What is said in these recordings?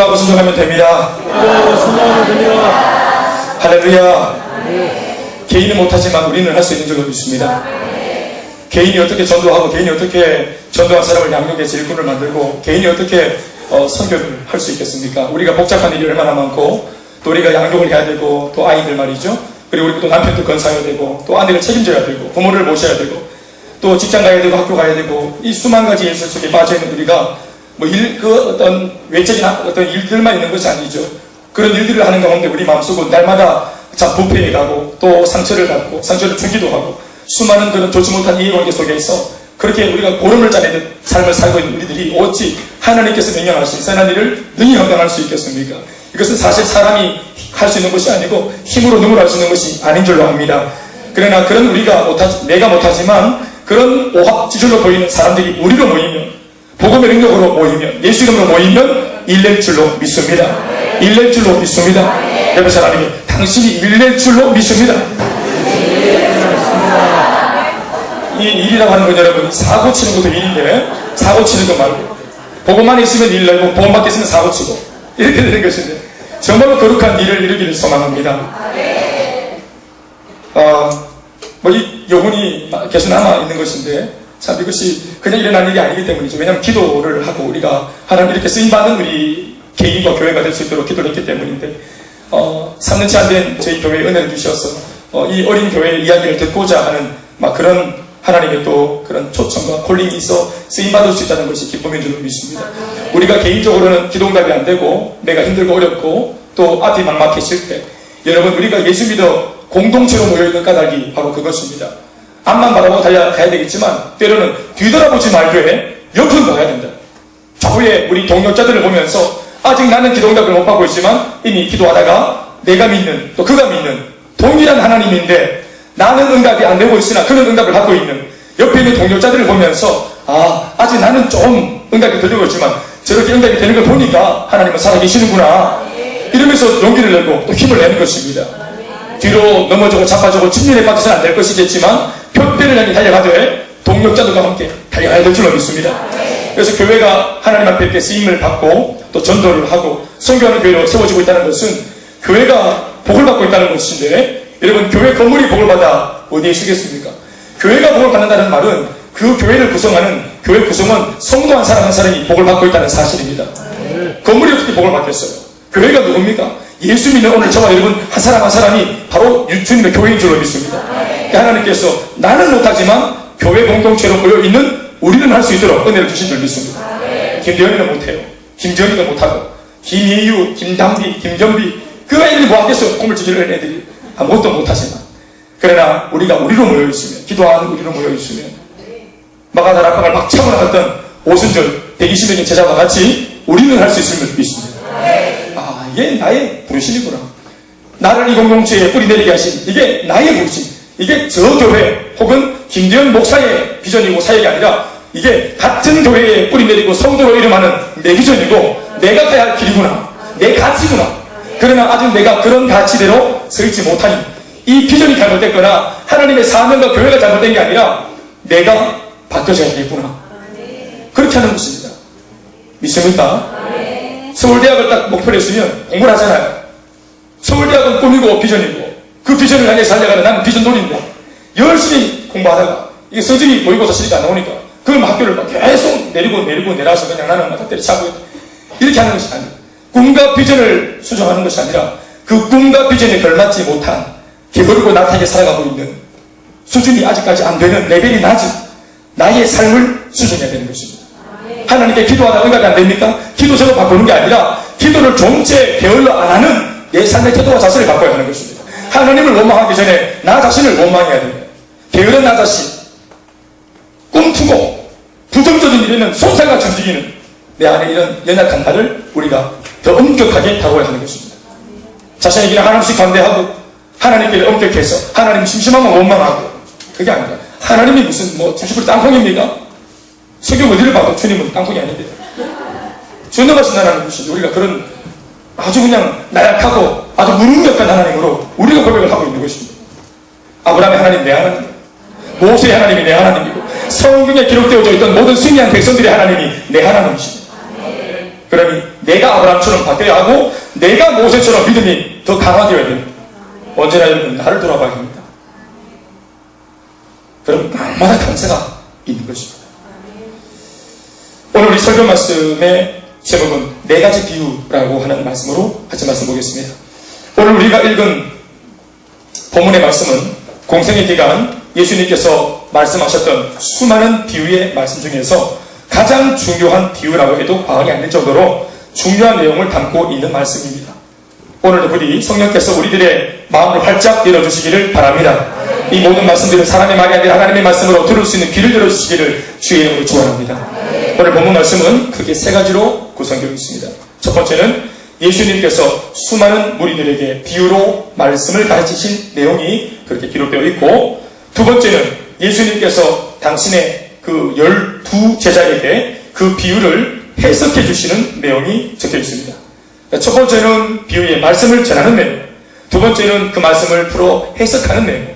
기도하고 순종하면 됩니다. 할렐루야. 개인은 못하지만 우리는 할 수 있는 줄로 믿습니다. 개인이 어떻게 전도하고, 개인이 어떻게 전도한 사람을 양육해서 일꾼을 만들고, 개인이 어떻게 선교를 할 수 있겠습니까? 우리가 복잡한 일이 얼마나 많고, 또 우리가 양육을 해야 되고, 또 아이들 말이죠. 그리고 우리 또 남편도 건사해야 되고, 또 아내를 책임져야 되고, 부모를 모셔야 되고, 또 직장 가야 되고, 학교 가야 되고, 이 수만 가지 일 속에 빠져있는 우리가 어떤 외적인 어떤 일들만 있는 것이 아니죠. 그런 일들을 하는 가운데 우리 마음속은 날마다 참 부패해 가고, 또 상처를 받고, 상처를 주기도 하고, 수많은 그런 좋지 못한 이해관계 속에서 그렇게 우리가 고름을 짜내듯 삶을 살고 있는 우리들이 어찌 하나님께서 명령하신 선한 일을 능히 감당할 수 있겠습니까? 이것은 사실 사람이 할 수 있는 것이 아니고 힘으로 능으로 할 수 있는 것이 아닌 줄로 압니다. 그러나 그런 내가 못하지만 그런 오합지졸로 보이는 사람들이 우리로 모이면, 복음의 능력으로 모이면, 예수 이름으로 모이면 일낼 줄로 믿습니다. 일낼 줄로 믿습니다. 여러분 하나님이 당신이 일낼 줄로 믿습니다. 이 일이라고 하는 건 여러분 사고 치는 것도 일인데, 사고 치는 것 말고 복음만 있으면 일 내고 복음 밖에 있으면 사고 치고 이렇게 되는 것인데, 정말로 거룩한 일을 이루기를 소망합니다. 이 여분이 계속 남아있는 것인데, 참 이것이 그냥 일어난 일이 아니기 때문이죠. 왜냐하면 기도를 하고 우리가 하나님 이렇게 쓰임받는 우리 개인과 교회가 될 수 있도록 기도를 했기 때문인데, 3년치 안 된 저희 교회에 은혜를 주셔서 이 어린 교회의 이야기를 듣고자 하는 그런 하나님의 또 그런 초청과 콜링이 있어 쓰임받을 수 있다는 것이 기쁨인 줄로 믿습니다. 우리가 개인적으로는 기도응답이 안 되고 내가 힘들고 어렵고 또 앞이 막막해질 때, 여러분 우리가 예수 믿어 공동체로 모여있는 까닭이 바로 그것입니다. 앞만 바라보고 달려가야 되겠지만 때로는 뒤돌아보지 말되 옆을 봐야 된다. 좌우에 우리 동역자들을 보면서 아직 나는 기도응답을 못 받고 있지만 이미 기도하다가 내가 믿는, 또 그가 믿는 동일한 하나님인데 나는 응답이 안 되고 있으나 그는 응답을 받고 있는 옆에 있는 동역자들을 보면서 아직 나는 좀 응답이 덜 되고 있지만 저렇게 응답이 되는 걸 보니까 하나님은 살아계시는구나, 이러면서 용기를 내고 또 힘을 내는 것입니다. 뒤로 넘어지고 자빠지고 침륜에 빠져서는 안 될 것이겠지만 표대를 향해 달려가되 동역자들과 함께 달려가야 될 줄로 믿습니다. 그래서 교회가 하나님 앞에 이렇게 쓰임을 받고 또 전도를 하고 선교하는 교회로 세워지고 있다는 것은 교회가 복을 받고 있다는 것인데, 여러분 교회 건물이 복을 받아 어디에 쓰겠습니까? 교회가 복을 받는다는 말은 그 교회를 구성하는 교회 구성원 성도 한 사람 한 사람이 복을 받고 있다는 사실입니다. 건물이 어떻게 복을 받겠어요? 교회가 누굽니까? 예수 믿는 오늘 저와 여러분 한 사람 한 사람이 바로 주님의 교회인 줄로 믿습니다. 하나님께서 나는 못하지만 교회 공동체로 모여있는 우리는 할 수 있도록 은혜를 주신 줄 믿습니다. 김대현이는 못해요. 김정희가 못하고 김예유, 김담비, 김정비 그 애들이 뭐하겠어요? 꿈을 지지는 애들이 아무것도 못하지만, 그러나 우리가 우리로 모여있으면, 기도하는 우리로 모여있으면 마가다락방을 막 차고 나갔던 오순절 120명의 제자와 같이 우리는 할 수 있음을 믿습니다. 이게 나의 부르심이구나. 나를 이 공동체에 뿌리내리게 하신 이게 나의 부르심, 이게 저 교회 혹은 김대현 목사의 비전이고 사역이 아니라 이게 같은 교회에 뿌리내리고 성도로 이름하는 내 비전이고 내가 가야 할 길이구나, 내 가치구나. 그러나 아직 내가 그런 가치대로 서 있지 못하니 이 비전이 잘못됐거나 하나님의 사명과 교회가 잘못된 게 아니라 내가 바뀌어져야 되겠구나, 그렇게 하는 것입니다. 믿습니까? 서울대학을 딱 목표로 했으면 공부를 하잖아요. 서울대학은 꿈이고 비전이고 그 비전을 향해 살려가는 나는 비전돌이인데 열심히 공부하다가 이게 성적이 모의고사 실력이 안 나오니까 그걸 학교를 막 계속 내리고 내려서 그냥 나는 막 때려차고 이렇게 하는 것이 아니에요. 꿈과 비전을 수정하는 것이 아니라 그 꿈과 비전에 걸맞지 못한 게으르고 나태하게 살아가고 있는 수준이 아직까지 안 되는 레벨이 낮은 나의 삶을 수정해야 되는 것입니다. 하나님께 기도하다 응답이 안 됩니까? 기도 제로 바꾸는 게 아니라 기도를 좀째 게을러 안 하는 내 삶의 태도와 자세를 바꿔야 하는 것입니다. 하나님을 원망하기 전에 나 자신을 원망해야 됩니다. 게으른 나 자신, 꿈꾸고 부정적인 일에는 손살같이 움직이는 내 안에 이런 연약한 나를 우리가 더 엄격하게 다루어야 하는 것입니다. 자신에게는 하나님씩 관대하고 하나님께 엄격해서 하나님 심심하면 원망하고, 그게 아니라 하나님이 무슨 주식으로 땅콩입니까? 성경 어디를 봐도 주님은 땅콩이 아닌데 전능하신 하나님 것인데 우리가 그런 아주 그냥 나약하고 아주 무능력한 하나님으로 우리가 고백을 하고 있는 것입니다. 아브라함의 하나님 내 하나님, 모세의 하나님이 내 하나님이고 성경에 기록되어져 있던 모든 승리한 백성들의 하나님이 내 하나님이십니다. 그러니 내가 아브라함처럼 바뀌어야 하고 내가 모세처럼 믿음이 더 강화되어야 됩니다. 언제나 여러분 나를 돌아봐야 합니다. 그럼 날마다 감사가 있는 것입니다. 오늘 우리 설교 말씀의 제목은 네 가지 비유라고 하는 말씀으로 같이 말씀 보겠습니다. 오늘 우리가 읽은 본문의 말씀은 공생의 기간 예수님께서 말씀하셨던 수많은 비유의 말씀 중에서 가장 중요한 비유라고 해도 과언이 아닐 정도로 중요한 내용을 담고 있는 말씀입니다. 오늘도 부디 성령께서 우리들의 마음을 활짝 열어주시기를 바랍니다. 이 모든 말씀들은 사람의 말이 아니라 하나님의 말씀으로 들을 수 있는 귀를 열어주시기를 주의 이름으로 축원합니다. 오늘 본문 말씀은 크게 세 가지로 구성되어 있습니다. 첫 번째는 예수님께서 수많은 무리들에게 비유로 말씀을 가르치신 내용이 그렇게 기록되어 있고, 두 번째는 예수님께서 당신의 그 12제자에게 그 비유를 해석해 주시는 내용이 적혀 있습니다. 첫 번째는 비유의 말씀을 전하는 내용, 두 번째는 그 말씀을 풀어 해석하는 내용,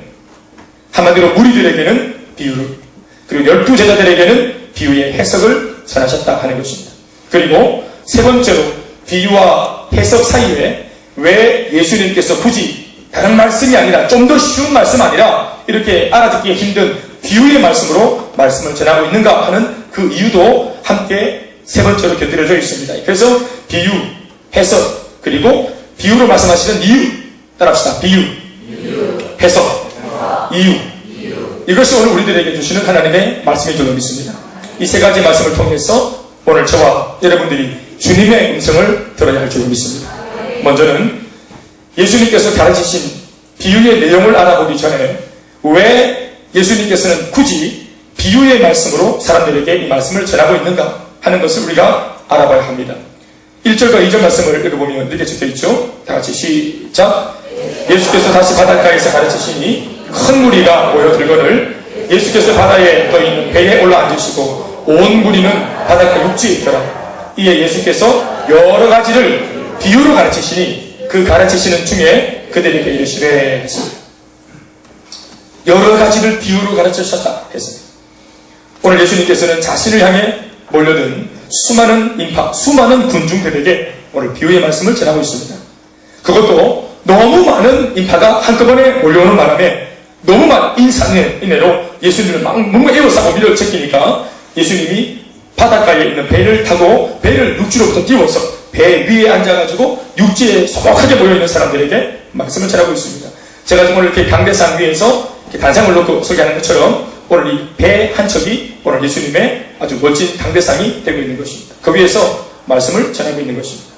한마디로 무리들에게는 비유를, 그리고 12제자들에게는 비유의 해석을 전하셨다 하는 것입니다. 그리고 세 번째로 비유와 해석 사이에 왜 예수님께서 굳이 다른 말씀이 아니라 좀 더 쉬운 말씀 아니라 이렇게 알아듣기 힘든 비유의 말씀으로 말씀을 전하고 있는가 하는 그 이유도 함께 세 번째로 곁들여져 있습니다. 그래서 비유, 해석, 그리고 비유로 말씀하시는 이유, 따라합시다. 비유, 해석, 이유. 이것이 오늘 우리들에게 주시는 하나님의 말씀인 줄로 믿습니다. 이 세 가지 말씀을 통해서 오늘 저와 여러분들이 주님의 음성을 들어야 할 줄로 믿습니다. 먼저는 예수님께서 가르치신 비유의 내용을 알아보기 전에 왜 예수님께서는 굳이 비유의 말씀으로 사람들에게 이 말씀을 전하고 있는가 하는 것을 우리가 알아봐야 합니다. 1절과 2절 말씀을 읽어보면 이렇게 적혀 있죠. 다 같이 시작. 예수께서 다시 바닷가에서 가르치시니 큰 무리가 모여들거늘 예수께서 바다에 떠 있는 배에 올라앉으시고 온 무리는 바닷가 육지에 있더라. 이에 예수께서 여러 가지를 비유로 가르치시니 그 가르치시는 중에 그들에게 이르시되 했습니다. 여러 가지를 비유로 가르치셨다 했습니다. 오늘 예수님께서는 자신을 향해 몰려든 수많은 인파, 수많은 군중들에게 오늘 비유의 말씀을 전하고 있습니다. 그것도 너무 많은 인파가 한꺼번에 몰려오는 바람에 너무 많은 인산인해로 예수님을 막 뭔가 에워싸고 밀어제끼니까 예수님이 바닷가에 있는 배를 타고 배를 육지로부터 띄워서 배 위에 앉아가지고 육지에 소박하게 모여있는 사람들에게 말씀을 전하고 있습니다. 제가 오늘 이렇게 강대산 위에서 이렇게 단상을 놓고 설교하는 것처럼 오늘 이 배 한 척이 오늘 예수님의 아주 멋진 강대상이 되고 있는 것입니다. 그 위에서 말씀을 전하고 있는 것입니다.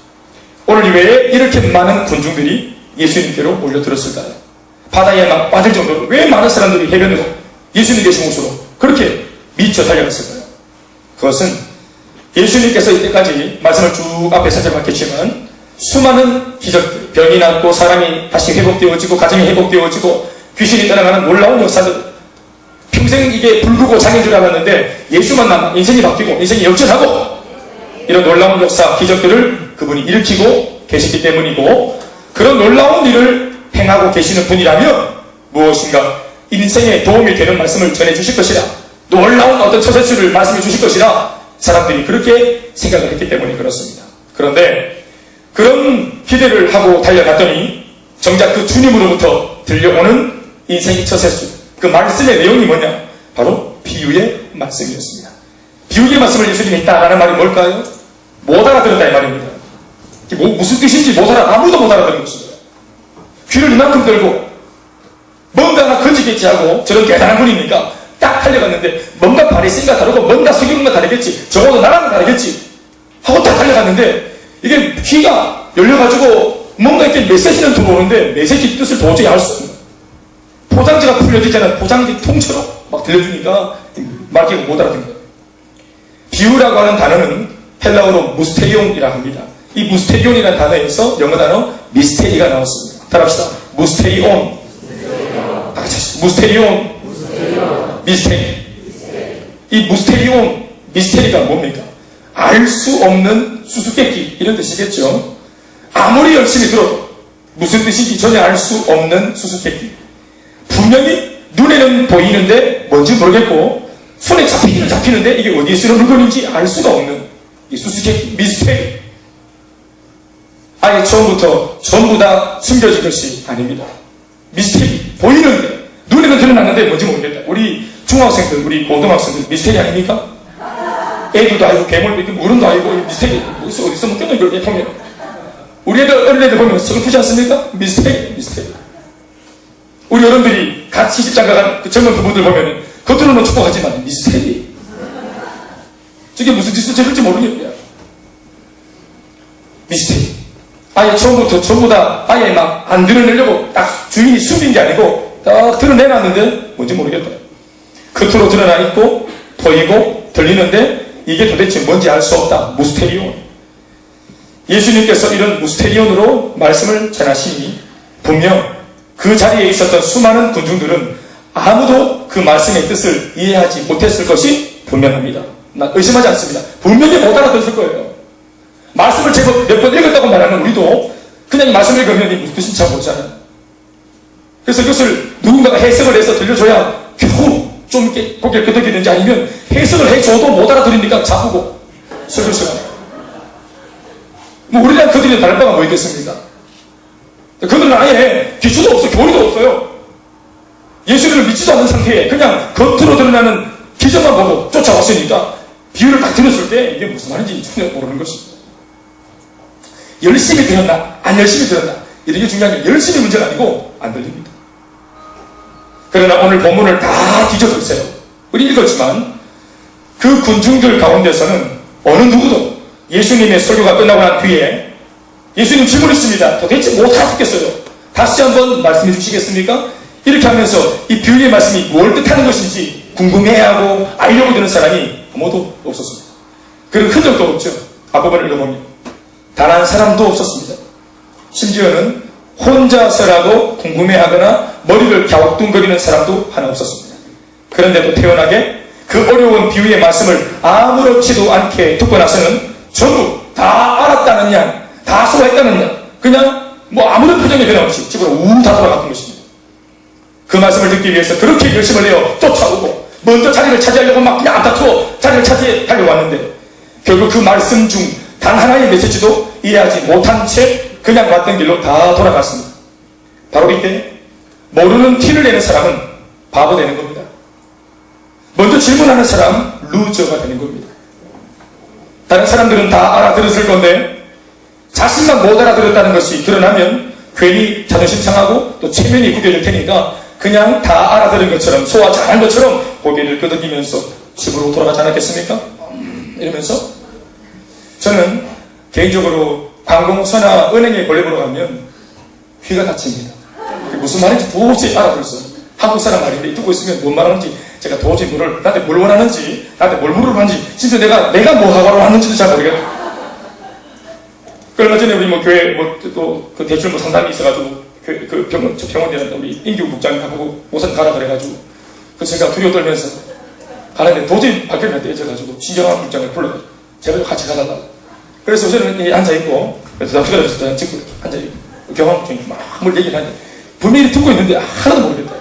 오늘 왜 이렇게 많은 군중들이 예수님께로 몰려들었을까요? 바다에 막 빠질 정도로 왜 많은 사람들이 해변으로 예수님 계신 곳으로 그렇게 미쳐 달려갔을까요? 그것은 예수님께서 이때까지 말씀을 쭉 앞에 살펴봤겠지만 수많은 기적들, 병이 낫고 사람이 다시 회복되어지고 가정이 회복되어지고 귀신이 떠나가는 놀라운 역사들, 평생 이게 불구고 장인 줄 알았는데 예수만 남아 인생이 바뀌고 인생이 역전하고 이런 놀라운 역사, 기적들을 그분이 일으키고 계시기 때문이고, 그런 놀라운 일을 행하고 계시는 분이라면 무엇인가 인생에 도움이 되는 말씀을 전해주실 것이라, 놀라운 어떤 처세술을 말씀해 주실 것이라 사람들이 그렇게 생각을 했기 때문에 그렇습니다. 그런데 그런 기대를 하고 달려갔더니 정작 그 주님으로부터 들려오는 인생의 처세술, 그 말씀의 내용이 뭐냐? 바로 비유의 말씀이었습니다. 비유의 말씀을 예수님이 했다라는 말이 뭘까요? 못 알아들었다 이 말입니다. 무슨 뜻인지 아무도 못 알아듣는 것입니다. 귀를 이만큼 들고 뭔가 하나 건지겠지 하고 저런 대단한 분이니까 딱 달려갔는데 뭔가 바리새인과 다르고 뭔가 성경과 다르겠지, 적어도 나랑은 다르겠지 하고 딱 달려갔는데 이게 귀가 열려가지고 뭔가 이렇게 메시지는 들어오는데 메시지 뜻을 도저히 알 수 없는, 포장지가 풀려지잖아요. 포장지 통째로 막 들려주니까 말기가 못 알아듣는 거예요. 비유라고 하는 단어는 헬라어로 무스테리온이라 합니다. 이 무스테리온이라는 단어에서 영어 단어 미스테리가 나왔습니다. 따라합시다. 무스테리온. 무스테리온. 미스테리. 이 무스테리온, 미스테리가 뭡니까? 알 수 없는 수수께끼 이런 뜻이겠죠. 아무리 열심히 들어도 무슨 뜻인지 전혀 알 수 없는 수수께끼. 분명히 눈에는 보이는데 뭔지 모르겠고 손에 잡히는데 이게 어디에 쓰는 물건인지 알 수가 없는 이 수수께끼, 미스테리. 아예 처음부터 전부 다 숨겨진 것이 아닙니다. 미스테리, 보이는데, 눈에는 드러났는데 뭔지 모르겠다. 우리 중학생들, 우리 고등학생들 미스테리 아닙니까? 애들도 아니고, 괴물, 물음도 아니고, 미스테리, 어디서 못 껴놓은 걸 보면. 우리 애들, 어린 애들 보면 슬프지 않습니까? 미스테리, 미스테리. 우리 어른들이 갓 시집장가 간 그 젊은 부부들 보면 겉으로는 축복하지만 미스테리. 저게 무슨 짓을 저럴지 모르겠냐. 미스테리. 아예 처음부터 전부 다 아예 막 안 드러내려고 딱 주인이 숨긴 게 아니고 딱 드러내놨는데 뭔지 모르겠다. 겉으로 드러나 있고 보이고 들리는데 이게 도대체 뭔지 알 수 없다. 무스테리온. 예수님께서 이런 무스테리온으로 말씀을 전하시니 분명 그 자리에 있었던 수많은 군중들은 아무도 그 말씀의 뜻을 이해하지 못했을 것이 분명합니다. 난 의심하지 않습니다. 분명히 못 알아들었을 거예요. 말씀을 제법 몇 번 읽었다고 말하는 우리도 그냥 말씀을 읽으면 무슨 뜻인지 잘 모르잖아요. 그래서 그것을 누군가가 해석을 해서 들려줘야 겨우 좀 이렇게 고개를 끄덕이든지 아니면 해석을 해줘도 못 알아들으니까 자꾸고 설교시간. 뭐 우리랑 그들이 다를 바가 뭐 있겠습니까? 그들은 아예 기초도 없어, 교리도 없어요. 예수님을 믿지도 않는 상태에 그냥 겉으로 드러나는 기적만 보고 쫓아왔으니까 비유를 딱 들었을 때 이게 무슨 말인지 전혀 모르는 것입니다. 열심히 들었나 안 열심히 들었나 이런 게 중요한 게 열심히 문제가 아니고 안 들립니다. 그러나 오늘 본문을 다 뒤져보세요. 우리 읽었지만 그 군중들 가운데서는 어느 누구도 예수님의 설교가 끝나고 난 뒤에 예수님 질문했습니다. 도대체 못 알아듣겠어요. 다시 한번 말씀해 주시겠습니까? 이렇게 하면서 이 비유의 말씀이 뭘 뜻하는 것인지 궁금해하고 알려고 드는 사람이 아무도 없었습니다. 그리고 흔적도 없죠. 앞부분을 읽어보면 단 한 사람도 없었습니다. 심지어는 혼자서라도 궁금해하거나 머리를 갸우뚱거리는 사람도 하나 없었습니다. 그런데도 태연하게 그 어려운 비유의 말씀을 아무렇지도 않게 듣고 나서는 전부 다 알았다는 양, 다 소화했다는 양, 그냥 뭐 아무런 표정이 변함없이 집으로 우 다 돌아갔던 것입니다. 그 말씀을 듣기 위해서 그렇게 열심을 내어 쫓아오고 먼저 자리를 차지하려고 막 그냥 앞다투어 자리를 차지해 달려왔는데 결국 그 말씀 중 단 하나의 메시지도 이해하지 못한 채 그냥 왔던 길로 다 돌아갔습니다. 바로 이때 모르는 티를 내는 사람은 바보 되는 겁니다. 먼저 질문하는 사람 루저가 되는 겁니다. 다른 사람들은 다 알아들었을 건데 자신만 못 알아들었다는 것이 드러나면 괜히 자존심 상하고 또 체면이 구겨질 테니까 그냥 다 알아들은 것처럼 소화 잘한 것처럼 고개를 끄덕이면서 집으로 돌아가지 않았겠습니까? 이러면서 저는 개인적으로 관공서나 은행에 벌레 보러 가면 귀가 다칩니다. 무슨 말인지 도저히 알아들었어요. 한국 사람 말인데 듣고 있으면 뭔 말하는지 제가 도저히 나한테 뭘 원하는지 나한테 뭘 물어보는지 진짜 내가 뭐 하고 하는지도 잘 모르겠어요. 얼마 전에 우리 뭐 교회 또 그 대출 뭐 상담이 있어가지고 그 병원에 우리 임기훈 국장이 가보고 모산 가라 그래가지고 그 제가 두려워 떨면서 가는데 도저히 밖에 안 떼져가지고 신경환 국장을 불러가지고 제가 같이 가달라고. 그래서 저는 앉아있고 그래서 나중에 가서 찍고 앉아있고 경환 국장이 막 뭘 얘기를 하는데 분명히 듣고 있는데 하나도 모르겠다.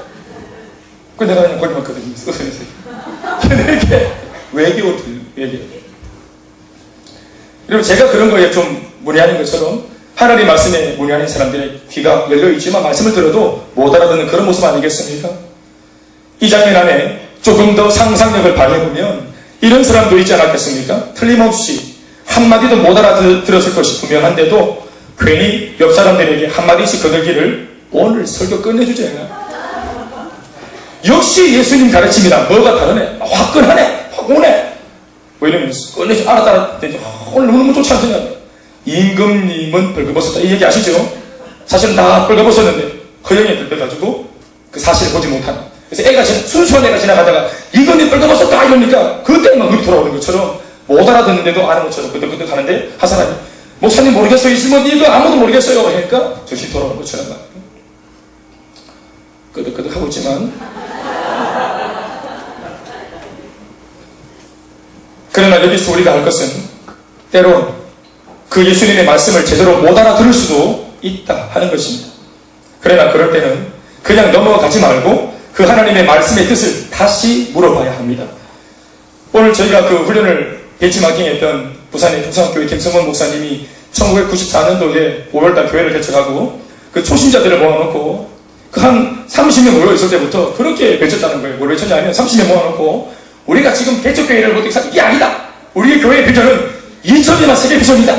그래서 내가 그냥 거기만 끄덕이면서 이렇게 외계어를 얘기해요. 그리고 제가 그런 거에 좀 문의하는 것처럼 하나님 말씀에 문의하는 사람들의 귀가 열려있지만 말씀을 들어도 못 알아듣는 그런 모습 아니겠습니까? 이 장면 안에 조금 더 상상력을 발휘해보면 이런 사람도 있지 않았겠습니까? 틀림없이 한마디도 못 알아들었을 것이 분명한데도 괜히 옆 사람들에게 한마디씩 거들기를 오늘 설교 끝내주자. 역시 예수님 가르침이랑 뭐가 다르네. 화끈하네. 확 오네. 뭐 이러면서 끝내주 알았다. 오늘 너무너무 좋지 않느냐. 임금님은 벌거벗었다. 이 얘기 아시죠? 사실은 다 벌거벗었는데 허영에 들떠가지고 그 사실을 보지 못한. 그래서 애가 순수한 애가 지나가다가 임금님 벌거벗었다 이러니까 그때 막 눈이 돌아오는 것처럼 못 알아듣는데도 아는 것처럼 끄덕끄덕 하는데 한 사람이 목사님 모르겠어요. 있으면 이거 아무도 모르겠어요. 그러니까 정신 돌아오는 것처럼 막 끄덕끄덕 하고 있지만 그러나 여기서 우리가 할 것은 때론 그 예수님의 말씀을 제대로 못 알아들을 수도 있다 하는 것입니다. 그러나 그럴 때는 그냥 넘어가지 말고 그 하나님의 말씀의 뜻을 다시 물어봐야 합니다. 오늘 저희가 그 훈련을 벤치마킹 했던 부산의 부산교회 김성원 목사님이 1994년도에 5월달 교회를 개척하고 그 초신자들을 모아놓고 그 한 30명 모여있을 때부터 그렇게 외쳤다는 거예요. 뭘 외쳤냐면 30명 모아놓고 우리가 지금 개척교회를 못하게 사 이게 아니다. 우리의 교회의 비전은 2,000명만 세계 비전이다.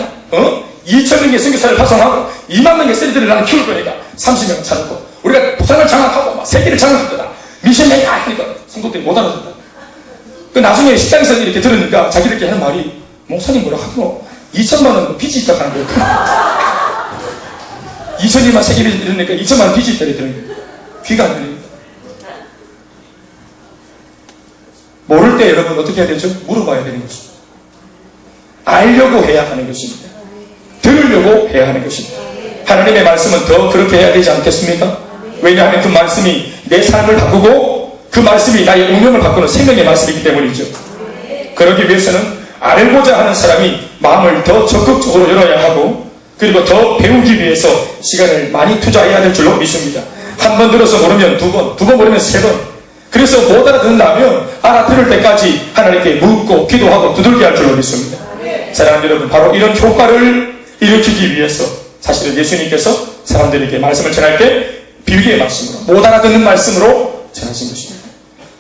2,000명의 선교사를 파송하고 2만 명의 셀들을 나는 키울 거니까 30명 찾고 우리가 부산을 장악하고 막 세계를 장악할 거다. 미션맨이 아니니까 성도들이 못 알아듣다. 그 나중에 식당에서 이렇게 들으니까 자기들끼리 하는 말이 목사님 뭐라 하더노? 2천만 원 빚이 있다고 하는 거예요. 2천이만 세계를 이러니까 2천만 원 빚이 있다고 들으는 거예요. 귀가 안 들립니다. 모를 때 여러분 어떻게 해야 되죠? 물어봐야 되는 것입니다. 알려고 해야 하는 것입니다. 들으려고 해야 하는 것입니다. 하나님의 말씀은 더 그렇게 해야 되지 않겠습니까? 왜냐하면 그 말씀이 내 삶을 바꾸고 그 말씀이 나의 운명을 바꾸는 생명의 말씀이기 때문이죠. 그러기 위해서는 알고자 하는 사람이 마음을 더 적극적으로 열어야 하고 그리고 더 배우기 위해서 시간을 많이 투자해야 될 줄로 믿습니다. 한 번 들어서 모르면 두 번, 두 번 모르면 세 번. 그래서 못 알아듣는다면 알아들을 때까지 하나님께 묻고 기도하고 두들겨 할 줄로 믿습니다. 사랑하는 여러분, 바로 이런 효과를 일으키기 위해서 사실은 예수님께서 사람들에게 말씀을 전할 때 비유의 말씀으로, 못 알아듣는 말씀으로 전하신 것입니다.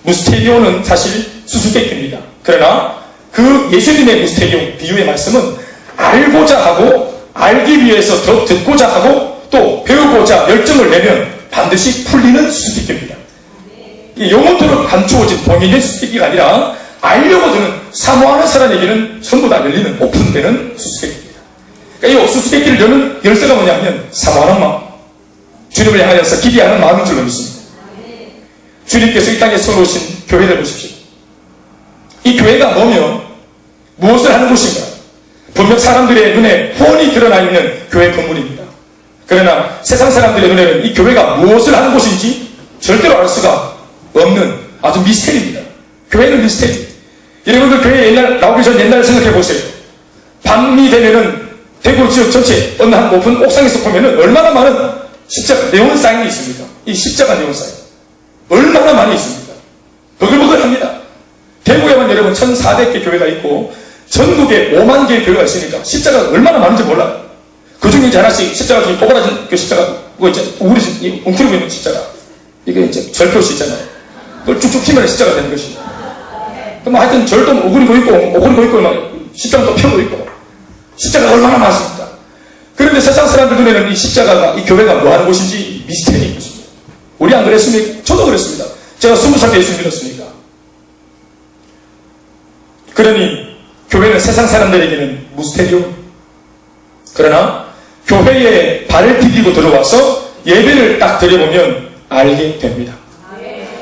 무스테리오는 사실 수수께끼입니다. 그러나 그 예수님의 무스테리오, 비유의 말씀은 알고자 하고 알기 위해서 더 듣고자 하고 또 배우고자 열정을 내면 반드시 풀리는 수수께끼입니다. 영혼토록 감추어진 봉인된 수수께끼가 아니라 알려고 드는 사모하는 사람에게는 전부 다 열리는 오픈되는 수수께끼입니다. 그러니까 이 수수께끼를 여는 열쇠가 뭐냐면 사모하는 마음, 주님을 향하여서 기대하는 마음인 줄로 믿습니다. 주님께서 이 땅에 세워놓으신 교회를 보십시오. 이 교회가 뭐며 무엇을 하는 곳인가? 분명 사람들의 눈에 훤히 드러나 있는 교회 건물입니다. 그러나 세상 사람들의 눈에는 이 교회가 무엇을 하는 곳인지 절대로 알 수가 없는 아주 미스테리입니다. 교회는 미스테리. 여러분들 교회 옛날 나오기 전 옛날 생각해 보세요. 밤이 되면은 대구 지역 전체 어느 한 높은 옥상에서 보면은 얼마나 많은 십자가 네온 사인이 있습니까? 이 십자가 네온 사인 얼마나 많이 있습니까? 버글버글합니다. 대구에만 여러분 1,400개 교회가 있고 전국에 5만 개의 교회가 있으니까 십자가가 얼마나 많은지 몰라요. 그 중에 이제 하나씩 십자가 중에 꼬그라진 그 십자가 그거 이제 우리 웅크리고 있는 십자가 이게 이제 절표시 있잖아요. 그걸 쭉쭉 피면 십자가 되는 것이죠. 뭐 하여튼 절도 오그리고 있고 막 십자가도 펴고 있고 십자가가 얼마나 많습니까? 그런데 세상 사람들 눈에는 이 십자가가 이 교회가 뭐 하는 곳인지 미스테리인 것입니다. 우리 안 그랬습니까? 저도 그랬습니다. 제가 20살 때 예수 믿었으니까. 그러니 교회는 세상 사람들에게는 미스테리오. 그러나 교회에 발을 디디고 들어와서 예배를 딱 드려보면 알게 됩니다.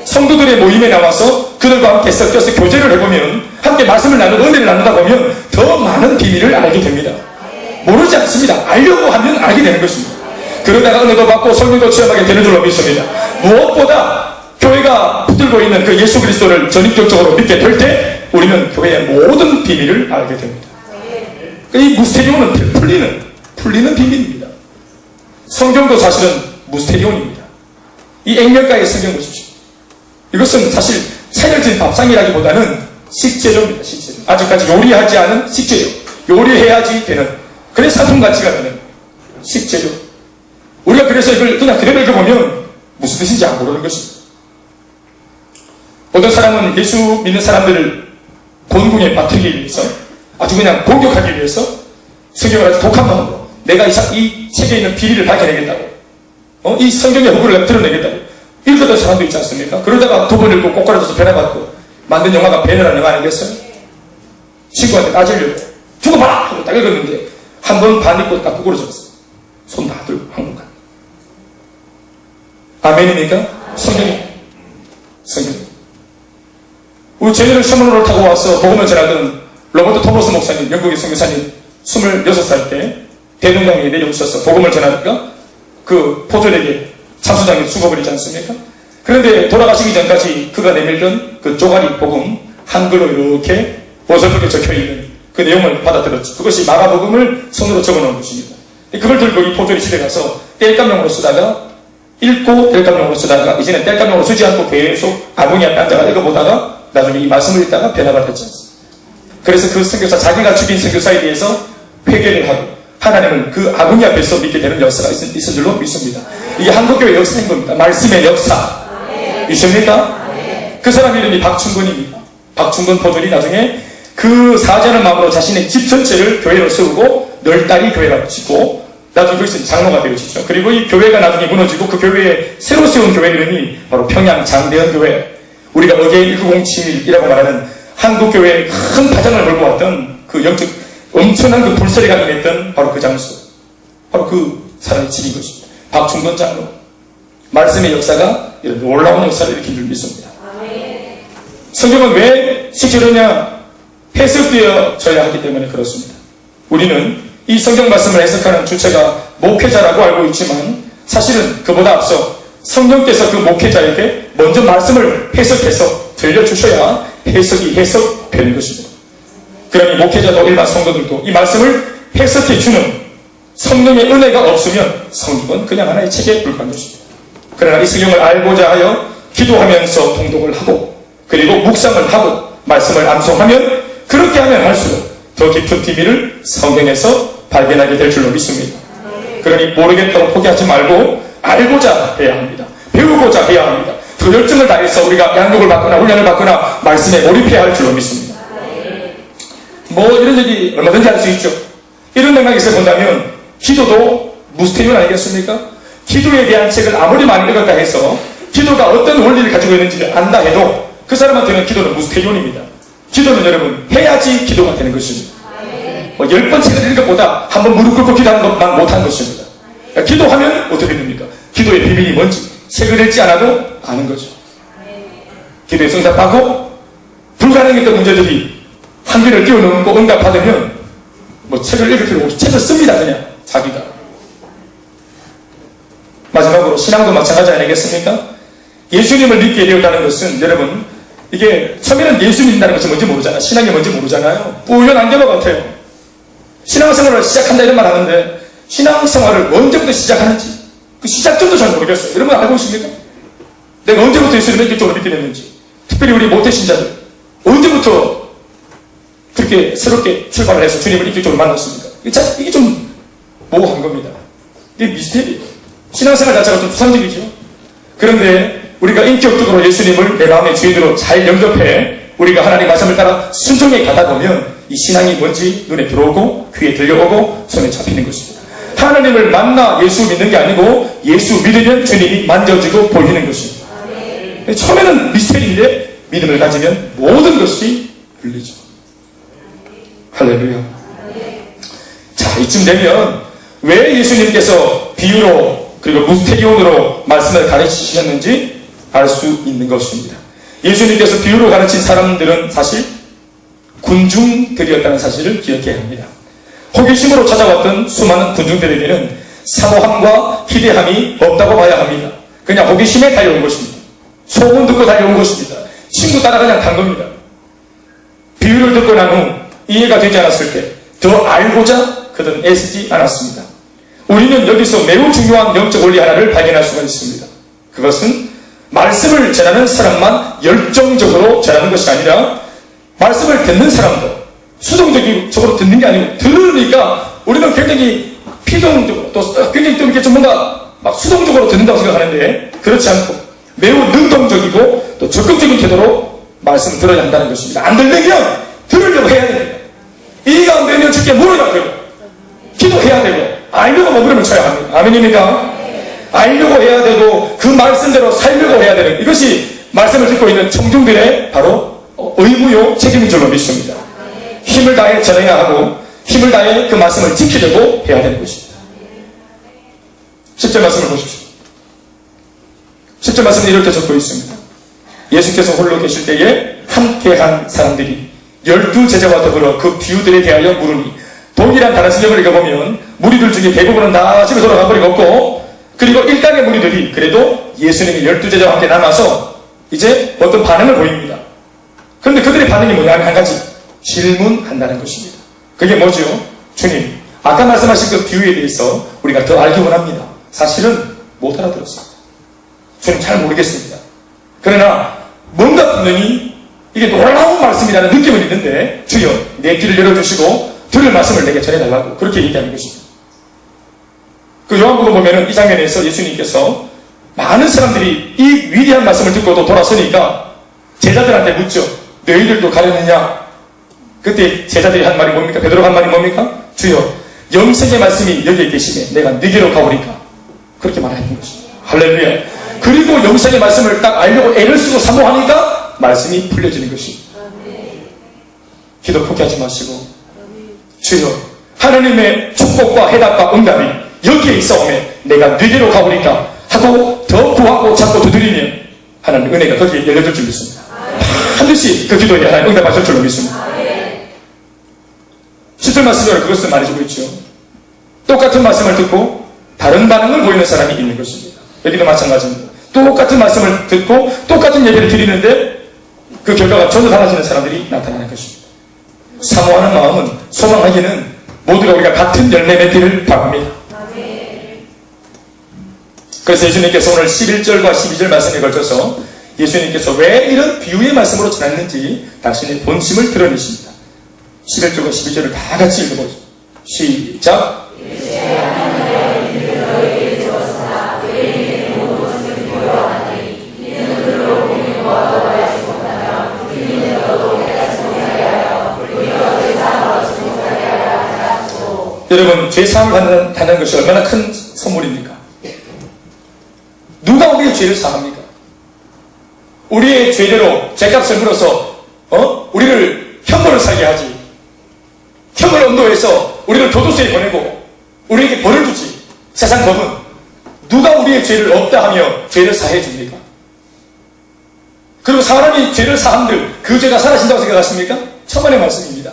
성도들의 모임에 나와서 그들과 함께 섞여서 교제를 해보면 함께 말씀을 나누고 은혜를 나누다 보면 더 많은 비밀을 알게 됩니다. 모르지 않습니다. 알려고 하면 알게 되는 것입니다. 그러다가 은혜도 받고 설명도 체험하게 되는 줄로 믿습니다. 무엇보다 교회가 붙들고 있는 그 예수 그리스도를 전인격적으로 믿게 될 때 우리는 교회의 모든 비밀을 알게 됩니다. 이 무스테리온은 풀리는 비밀입니다. 성경도 사실은 무스테리온입니다. 이 액면가의 성경 보십시오. 이것은 사실 차려진 밥상이라기보다는 식재료입니다. 식재료. 아직까지 요리하지 않은 식재료. 요리해야지 되는, 그래서 상품 가치가 되는 식재료. 우리가 그래서 이걸 그냥 그대로 읽어보면 무슨 뜻인지 안 모르는 것입니다. 어떤 사람은 예수 믿는 사람들을 곤궁에 빠뜨리기 위해서, 아주 그냥 공격하기 위해서 성경을 아주 독한 마음으로 내가 이 책에 있는 비리를 밝혀내겠다고, 이 성경의 허구를 드러내겠다고 읽었던 사람도 있지 않습니까? 그러다가 두 번 읽고 꼬꾸라져서 변화받고 만든 영화가 배너라는 영화 아니겠어요? 친구한테 따지려고 두고 봐라! 하고 딱 읽었는데 한 번 반 읽고 딱 꼬꾸라졌어요. 손 다 들고 한국간. 아멘입니까? 성경이. 우리 저희를 셔먼로를 타고 와서 복음을 전하던 로버트 토머스 목사님, 영국의 선교사님 26살 때 대동강에 내려오셔서 복음을 전하니까 그 포졸에게 참수장이 죽어버리지 않습니까? 그런데 돌아가시기 전까지 그가 내밀던 그 쪼가리 복음 한글로 이렇게 보슬프게 적혀있는 그 내용을 받아들였죠. 그것이 마가복음을 손으로 적어놓은 것입니다. 그걸 들고 이 포졸이 집에 가서 땔감용으로 쓰다가 읽고 땔감용으로 쓰다가 이제는 땔감용으로 쓰지 않고 계속 아궁이 앞에 앉아가 읽어보다가 나중에 이 말씀을 읽다가 변화가 됐지 않습니까? 그래서 그 선교사, 자기가 죽인 선교사에 대해서 회개를 하고 하나님을 그 아궁이 앞에서 믿게 되는 역사가 있을 줄로 믿습니다. 이게 한국교회 역사인 겁니다. 말씀의 역사. 믿습니까? 그 사람 이름이 박충근입니다. 박충근 포졸이 나중에 그 사죄하는 마음으로 자신의 집 전체를 교회로 세우고 널다리 교회라고 짓고 나중에 거기서 장로가 되어지죠. 그리고 이 교회가 나중에 무너지고 그 교회에 새로 세운 교회 이름이 바로 평양 장대현 교회. 우리가 어게인 1907이라고 말하는 한국교회에 큰 파장을 몰고 왔던 그 영적 엄청난 그 불소리가 임했던 바로 그 장소. 바로 그 사람의 집인 것입니다. 박충근 장로. 말씀의 역사가 이런 놀라운 역사를 일으킨 줄 믿습니다. 성경은 왜 시키느냐? 해석되어져야 하기 때문에 그렇습니다. 우리는 이 성경 말씀을 해석하는 주체가 목회자라고 알고 있지만 사실은 그보다 앞서 성령께서 그 목회자에게 먼저 말씀을 해석해서 들려주셔야 해석이 해석되는 것입니다. 그러니 목회자도 일반 성도들도 이 말씀을 해석해주는 성령의 은혜가 없으면 성경은 그냥 하나의 책에 불과한 것입니다. 그러나 이 성경을 알고자 하여 기도하면서 통독을 하고 그리고 묵상을 하고 말씀을 암송하면 그렇게 하면 할수록 더 깊은 비밀을 성경에서 발견하게 될 줄로 믿습니다. 그러니 모르겠다고 포기하지 말고 알고자 해야 합니다. 배우고자 해야 합니다. 그 열정을 다해서 우리가 양육을 받거나 훈련을 받거나 말씀에 몰입해야 할 줄로 믿습니다. 뭐 이런 얘기 얼마든지 할 수 있죠. 이런 맥락에서 본다면 기도도 무스테이온 아니겠습니까? 기도에 대한 책을 아무리 많이 읽었다 해서 기도가 어떤 원리를 가지고 있는지를 안다 해도 그 사람한테는 기도는 무스테이온입니다. 기도는 여러분 해야지 기도가 되는 것입니다. 10번 책을 읽은 것보다 한번 무릎 꿇고 기도하는 것만 못한 것입니다. 기도하면 어떻게 됩니까? 기도의 비밀이 뭔지 책을 읽지 않아도 아는 거죠. 기도에 응답하고 불가능했던 문제들이 한계를 뛰어넘고 응답받으면 뭐 책을 읽을 필요 없이 책을 씁니다. 그냥 자기가. 마지막으로 신앙도 마찬가지 아니겠습니까? 예수님을 믿게 되었다는 것은 여러분 이게 처음에는 예수 믿는다는 것이 뭔지 모르잖아요. 신앙이 뭔지 모르잖아요. 뿌연 안개와 같아요. 신앙생활을 시작한다 이런 말 하는데 신앙생활을 언제부터 시작하는지 그 시작점도 잘 모르겠어요. 여러분 알고 있습니까? 내가 언제부터 예수를 본격적으로 믿게 됐는지 특별히 우리 모태신자들 언제부터 그렇게 새롭게 출발을 해서 주님을 인격적으로 만났습니까? 이게 좀 모호한 겁니다. 이게 미스테리예요. 신앙생활 자체가 좀 추상적이죠. 그런데 우리가 인격적으로 예수님을 내 마음의 주인으로 잘 영접해 우리가 하나님 말씀을 따라 순종해 가다 보면 이 신앙이 뭔지 눈에 들어오고 귀에 들려오고 손에 잡히는 것입니다. 하나님을 만나 예수 믿는 게 아니고 예수 믿으면 주님이 만져지고 보이는 것입니다. 처음에는 미스테리인데 믿음을 가지면 모든 것이 열리죠. 할렐루야. 자, 이쯤 되면 왜 예수님께서 비유로 그리고 무스테리온으로 말씀을 가르치셨는지 알 수 있는 것입니다. 예수님께서 비유로 가르친 사람들은 사실 군중들이었다는 사실을 기억해야 합니다. 호기심으로 찾아왔던 수많은 군중들에게는 사모함과 기대함이 없다고 봐야 합니다. 그냥 호기심에 달려온 것입니다. 소문 듣고 달려온 것입니다. 친구 따라 그냥 간 겁니다. 비유를 듣고 난 후 이해가 되지 않았을 때 더 알고자 그들은 애쓰지 않았습니다. 우리는 여기서 매우 중요한 영적 원리 하나를 발견할 수가 있습니다. 그것은 말씀을 전하는 사람만 열정적으로 전하는 것이 아니라 말씀을 듣는 사람도 수동적으로 듣는 게 아니고 들으니까 우리는 굉장히 피동적으로 또 굉장히 좀 이렇게 좀 뭔가 막 수동적으로 듣는다고 생각하는데 그렇지 않고 매우 능동적이고 또 적극적인 태도로 말씀을 들어야 한다는 것입니다. 안 들리면 들으려고 해야 됩니다. 이해가 안 되면 주께 물어야 되고 기도해야 되고 알려고 머무름을 쳐야 합니다. 아멘입니까? 알려고 해야 되고 그 말씀대로 살려고 해야 되는 이것이 말씀을 듣고 있는 청중들의 바로 의무요 책임인 줄로 믿습니다. 힘을 다해 전해야 하고 힘을 다해 그 말씀을 지키려고 해야 되는 것입니다. 10절 말씀을 보십시오. 10절 말씀은 이렇게 적고 있습니다. 예수께서 홀로 계실 때에 함께한 사람들이 12제자와 더불어 그 비유들에 대하여 물으니 동일한 다른 성경을 읽어보면 무리들 중에 대부분은 다 집에 돌아가 버리고 없고 그리고 일당의 무리들이 그래도 예수님의 12제자와 함께 남아서 이제 어떤 반응을 보입니다. 그런데 그들의 반응이 뭐냐면 한 가지 질문한다는 것입니다. 그게 뭐죠? 주님, 아까 말씀하신 그 비유에 대해서 우리가 더 알기 원합니다. 사실은 못 알아들었습니다. 주님 잘 모르겠습니다. 그러나 뭔가 분명히 이게 놀라운 말씀이라는 느낌은 있는데 주여 내 귀를 열어주시고 들을 말씀을 내게 전해달라고 그렇게 얘기하는 것입니다. 그 요한복음 보면은 이 장면에서 예수님께서 많은 사람들이 이 위대한 말씀을 듣고도 돌아서니까 제자들한테 묻죠. 너희들도 가려느냐? 그때 제자들이 한 말이 뭡니까? 베드로가 한 말이 뭡니까? 주여, 영생의 말씀이 여기에 계시네. 내가 너희로 가오리까? 그렇게 말하는 것입니다. 할렐루야. 그리고 영생의 말씀을 딱 알려고 애를 쓰고 사모하니까 말씀이 풀려지는 것입니다. 기도 포기하지 마시고, 주여, 하나님의 축복과 해답과 응답이 여기에 있어오면 내가 너희로 가오리까? 하고 더 구하고 찾고 두드리면 하나님 은혜가 거기에 열려줄 줄 믿습니다. 반드시 그 기도에 하나님 응답하실 줄로 믿습니다. 10절 말씀으로 그것을 말해주고 있죠. 똑같은 말씀을 듣고 다른 반응을 보이는 사람이 있는 것입니다. 여기도 마찬가지입니다. 똑같은 말씀을 듣고 똑같은 예배를 드리는데 그 결과가 전혀 달라지는 사람들이 나타나는 것입니다. 사모하는 마음은, 소망하기는 모두가 우리가 같은 열매 맺기를 바랍니다. 그래서 예수님께서 오늘 11절과 12절 말씀에 걸쳐서 예수님께서 왜 이런 비유의 말씀으로 전했는지 당신의 본심을 드러내십니다. 11절과 12절을 다 같이 읽어보죠. 시작. 여러분, 죄사함을 받는 것이 얼마나 큰 선물입니까? 누가 우리의 죄를 사합니까? 우리의 죄대로 죄값을 물어서 우리를 형벌을 살게 하지. 형을 언도해서 우리를 교도소에 보내고 우리에게 벌을 주지. 세상 법은 누가 우리의 죄를 없다 하며 죄를 사해 줍니까? 그리고 사람이 죄를 사함들 그 죄가 사라진다고 생각하십니까? 천만의 말씀입니다.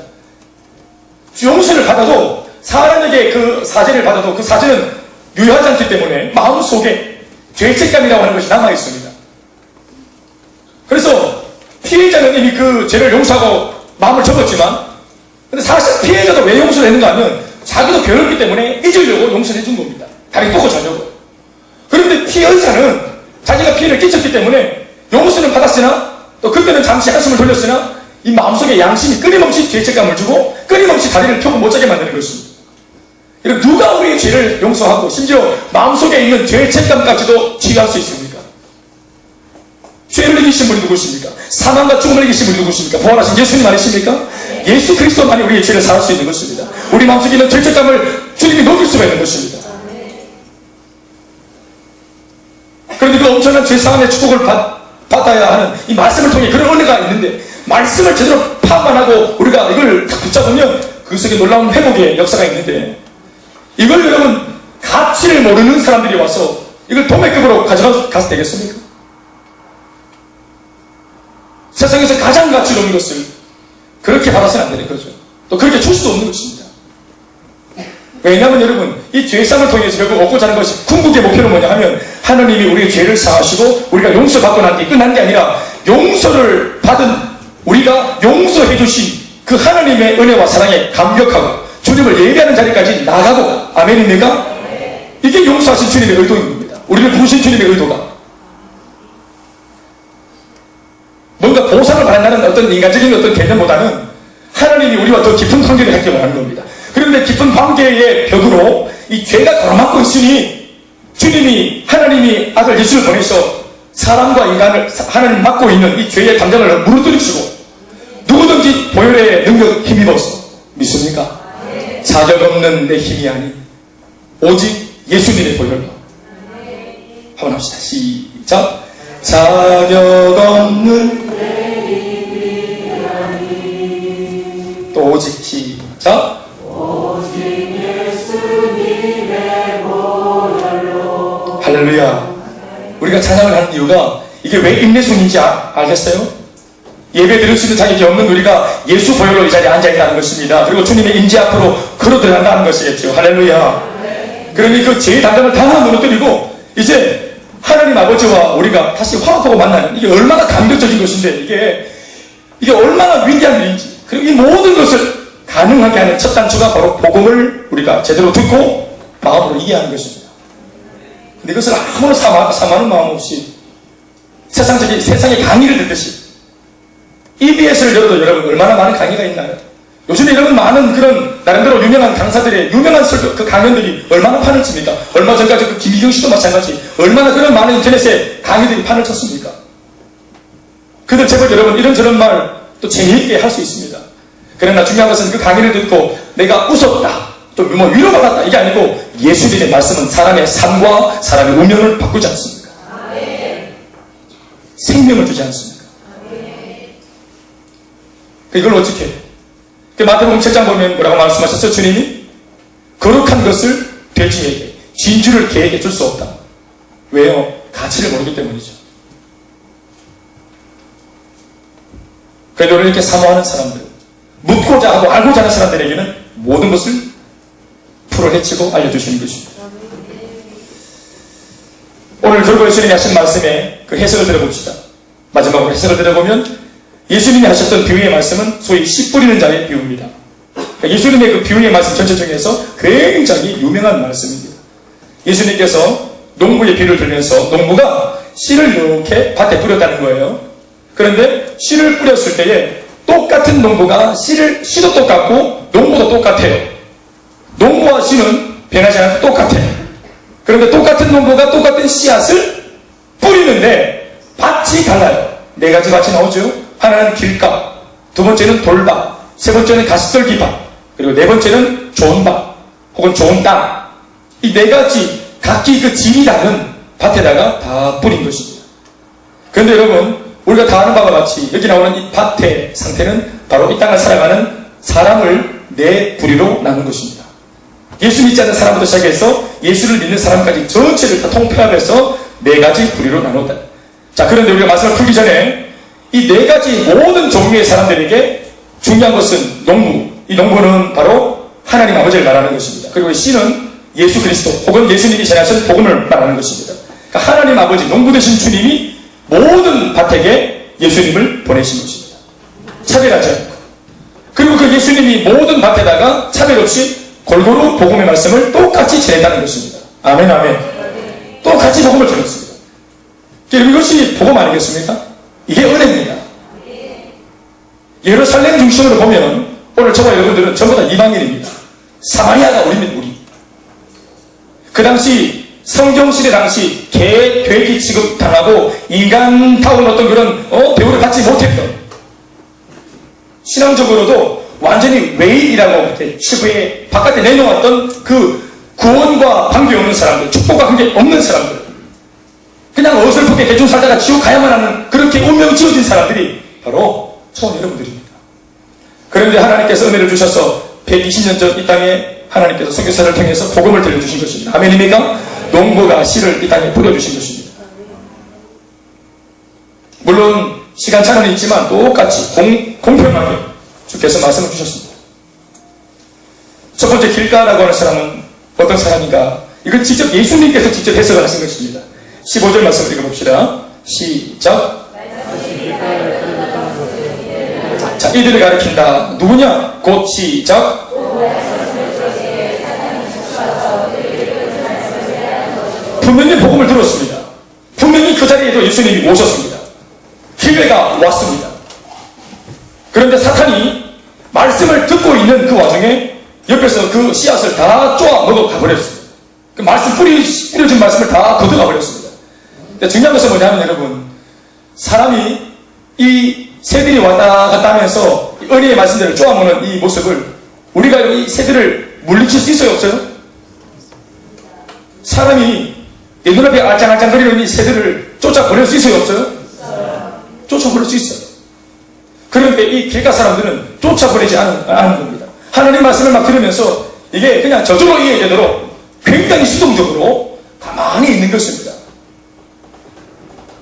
용서를 받아도 사람에게 그 사죄를 받아도 그 사죄는 유효하지 않기 때문에 마음속에 죄책감이라고 하는 것이 남아있습니다. 그래서 피해자는 이미 그 죄를 용서하고 마음을 접었지만 근데 사실 피해자도 왜 용서를 했는가 하면 자기도 괴롭기 때문에 잊으려고 용서를 해준 겁니다. 다리 뻗고 자려고. 그런데 피해자는 자기가 피해를 끼쳤기 때문에 용서는 받았으나 또 그때는 잠시 한숨을 돌렸으나 이 마음속에 양심이 끊임없이 죄책감을 주고 끊임없이 다리를 펴고 못 자게 만드는 것입니다. 누가 우리의 죄를 용서하고 심지어 마음속에 있는 죄책감까지도 치유할 수 있습니까? 죄를 이기신 분이 누구십니까? 사망과 죽음을 이기신 분이 누구십니까? 부활하신 예수님 아니십니까? 예수 그리스도만이 우리의 죄를 사할 수 있는 것입니다. 우리 마음속에 있는 죄책감을 주님이 녹일 수가 있는 것입니다. 그런데 그 엄청난 죄사함의 축복을 받아야 하는 이 말씀을 통해 그런 은혜가 있는데 말씀을 제대로 파악만 하고 우리가 이걸 딱 붙잡으면 그 속에 놀라운 회복의 역사가 있는데 이걸 여러분 가치를 모르는 사람들이 와서 이걸 도매급으로 가져가서 되겠습니까? 세상에서 가장 가치로운 것을 그렇게 받아서는 안 되는 거죠. 또 그렇게 줄 수도 없는 것입니다. 왜냐하면 여러분 이 죄상을 통해서 결국 얻고자 하는 것이 궁극의 목표는 뭐냐 하면 하나님이 우리의 죄를 사하시고 우리가 용서받고 난 뒤 끝난 게 아니라 용서를 받은 우리가 용서해 주신 그 하나님의 은혜와 사랑에 감격하고 주님을 예배하는 자리까지 나가고 아멘입니까? 이게 용서하신 주님의 의도인 겁니다. 우리를 부르신 주님의 의도가 뭔가 보상을 받는다는 어떤 인간적인 어떤 개념보다는 하나님이 우리와 더 깊은 관계를 갖기 원하는 겁니다. 그런데 깊은 관계의 벽으로 이 죄가 가로막고 있으니 주님이 하나님이 아들 예수를 보내서 사람과 인간을 하나님 맡고 있는 이 죄의 담장을 무너뜨리시고 누구든지 보혈의 능력 힘입어서 믿습니까? 자격 없는 내 힘이 아닌 오직 예수님의 보혈로 한번 합시다. 시작. 자격 없는 또 오직 시작. 오직 예수님의 보혈로 할렐루야. 우리가 찬양을 하는 이유가 이게 왜 인내송인지 알겠어요? 예배 드릴 수 있는 자격이 없는 우리가 예수 보혈로 이 자리에 앉아있다는 것입니다. 그리고 주님의 임재 앞으로 걸어 들어간다는 것이겠죠. 할렐루야. 그러니 그 죄의 담당을 다 무너뜨리고 이제 하나님 아버지와 우리가 다시 화합하고 만나는 이게 얼마나 감격적인 것인데 이게 얼마나 위대한 일인지 그리고 이 모든 것을 가능하게 하는 첫 단추가 바로 복음을 우리가 제대로 듣고 마음으로 이해하는 것입니다. 근데 이것을 아무런 사모하는 마음 없이 세상의 강의를 듣듯이 EBS를 열어도 여러분 얼마나 많은 강의가 있나요? 요즘에 여러분 많은 그런 나름대로 유명한 강사들의 유명한 설교, 그 강연들이 얼마나 판을 칩니까? 얼마 전까지 그 김희경 씨도 마찬가지. 얼마나 그런 많은 인터넷에 강의들이 판을 쳤습니까? 그들 제발 여러분 이런저런 말 또 재미있게 할 수 있습니다. 그러나 중요한 것은 그 강의를 듣고 내가 웃었다, 또 뭐 위로받았다, 이게 아니고 예수님의 말씀은 사람의 삶과 사람의 운명을 바꾸지 않습니까? 생명을 주지 않습니까? 이걸 어떻게 해요? 마태복음 7장 보면 뭐라고 말씀하셨어요? 주님이 거룩한 것을 돼지에게, 진주를 개에게 줄 수 없다. 왜요? 가치를 모르기 때문이죠. 그래도 이렇게 사모하는 사람들, 묻고자 하고 알고자 하는 사람들에게는 모든 것을 풀어헤치고 알려주시는 것입니다. 오늘 결국 예수님이 하신 말씀에 그 해석을 들어봅시다. 마지막으로 해석을 들어보면 예수님이 하셨던 비유의 말씀은 소위 씨 뿌리는 자의 비유입니다. 예수님의 그 비유의 말씀 전체 중에서 굉장히 유명한 말씀입니다. 예수님께서 농부의 비유를 들면서 농부가 씨를 이렇게 밭에 뿌렸다는 거예요. 그런데 씨를 뿌렸을 때에 똑같은 농부가 씨도 똑같고 농부도 똑같아요. 농부와 씨는 변하지 않고 똑같아요. 그런데 똑같은 농부가 똑같은 씨앗을 뿌리는데 밭이 달라요. 4가지 밭이 나오죠. 하나는 길가, 두 번째는 돌밭, 세 번째는 가시떨기밭, 그리고 네 번째는 좋은 밭 혹은 좋은 땅. 이 4가지 각기 그 질이 다른 밭에다가 다 뿌린 것입니다. 그런데 여러분, 우리가 다 아는 바와 같이 여기 나오는 이 밭의 상태는 바로 이 땅을 살아가는 사람을 4부리로 나눈 것입니다. 예수 믿지 않는 사람부터 시작해서 예수를 믿는 사람까지 전체를 다 통폐합해서 4가지 부리로 나눴다. 자, 그런데 우리가 말씀을 풀기 전에 이 4가지 모든 종류의 사람들에게 중요한 것은 농부, 이 농부는 바로 하나님 아버지를 말하는 것입니다. 그리고 씨는 예수 그리스도 혹은 예수님이 전하신 복음을 말하는 것입니다. 그러니까 하나님 아버지, 농부 되신 주님이 모든 밭에게 예수님을 보내신 것입니다. 차별하지 않고. 그리고 그 예수님이 모든 밭에다가 차별 없이 골고루 복음의 말씀을 똑같이 전했다는 것입니다. 아멘, 아멘. 똑같이 복음을 전했습니다. 이것이 복음 아니겠습니까? 이게 은혜입니다. 예루살렘 중심으로 보면 오늘 저와 여러분들은 전부 다 이방인입니다. 사마리아가 우리입니다, 우리. 그 당시 성경시대 당시 개, 돼지 취급당하고 인간다운 어떤 그런 대우를 받지 못했던, 신앙적으로도 완전히 외인이라고 이렇게 치부에 바깥에 내놓았던 그 구원과 관계없는 사람들, 축복과 관계없는 사람들, 그냥 어설프게 대충 살다가 지옥 가야만 하는 그렇게 운명 지어진 사람들이 바로 저와 여러분들입니다. 그런데 하나님께서 은혜를 주셔서 120년 전 이 땅에 하나님께서 선교사를 통해서 복음을 들려주신 것입니다. 아멘입니까? 농부가 씨를 이 땅에 뿌려주신 것입니다. 물론 시간차는 있지만 똑같이 공평하게 주께서 말씀을 주셨습니다. 첫 번째 길가라고 하는 사람은 어떤 사람인가? 이건 직접 예수님께서 직접 해석을 하신 것입니다. 15절 말씀을 읽어봅시다. 시작. 자, 이들을 가리킨다. 누구냐? 곧 시작. 분명히 복음을 들었습니다. 분명히 그 자리에도 예수님이 오셨습니다. 기회가 왔습니다. 그런데 사탄이 말씀을 듣고 있는 그 와중에 옆에서 그 씨앗을 다 쪼아 먹어 가버렸습니다. 그 말씀 뿌려진 말씀을 다 걷어가 버렸습니다. 근데 중요한 것은 뭐냐면 여러분, 사람이 이 새들이 왔다 갔다 하면서 은혜의 말씀들을 쪼아먹는 이 모습을 우리가 이 새들을 물리칠 수 있어요, 없어요? 사람이 내 눈앞에 알짱알짱거리는 이 새들을 쫓아보낼 수 있어요, 없어요? 쫓아보낼 수 있어요. 그런데 이 길가 사람들은 쫓아보내지 않은 겁니다. 하나님 말씀을 막 들으면서 이게 그냥 저절로 이해되도록 굉장히 수동적으로 가만히 있는 것입니다.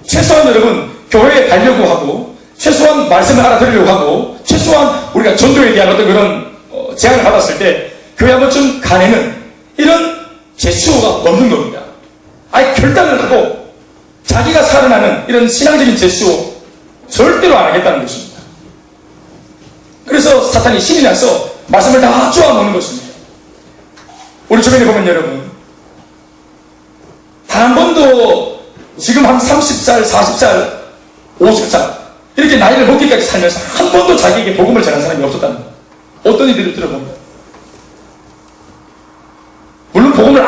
최소한 여러분, 교회에 가려고 하고, 최소한 말씀을 알아들으려고 하고, 최소한 우리가 전도에 대한 어떤 그런 제안을 받았을 때 교회 한 번쯤 가내는 이런 제스처가 없는 겁니다. 아예 결단을 하고 자기가 살아나는 이런 신앙적인 제스처 절대로 안 하겠다는 것입니다. 그래서 사탄이 신이 나서 말씀을 다 쪼아먹는 것입니다. 우리 주변에 보면 여러분, 단 한 번도 지금 한 30살, 40살, 50살 이렇게 나이를 먹기까지 살면서 한 번도 자기에게 복음을 전한 사람이 없었다는 거예요. 어떤 이들을 들어봅니다.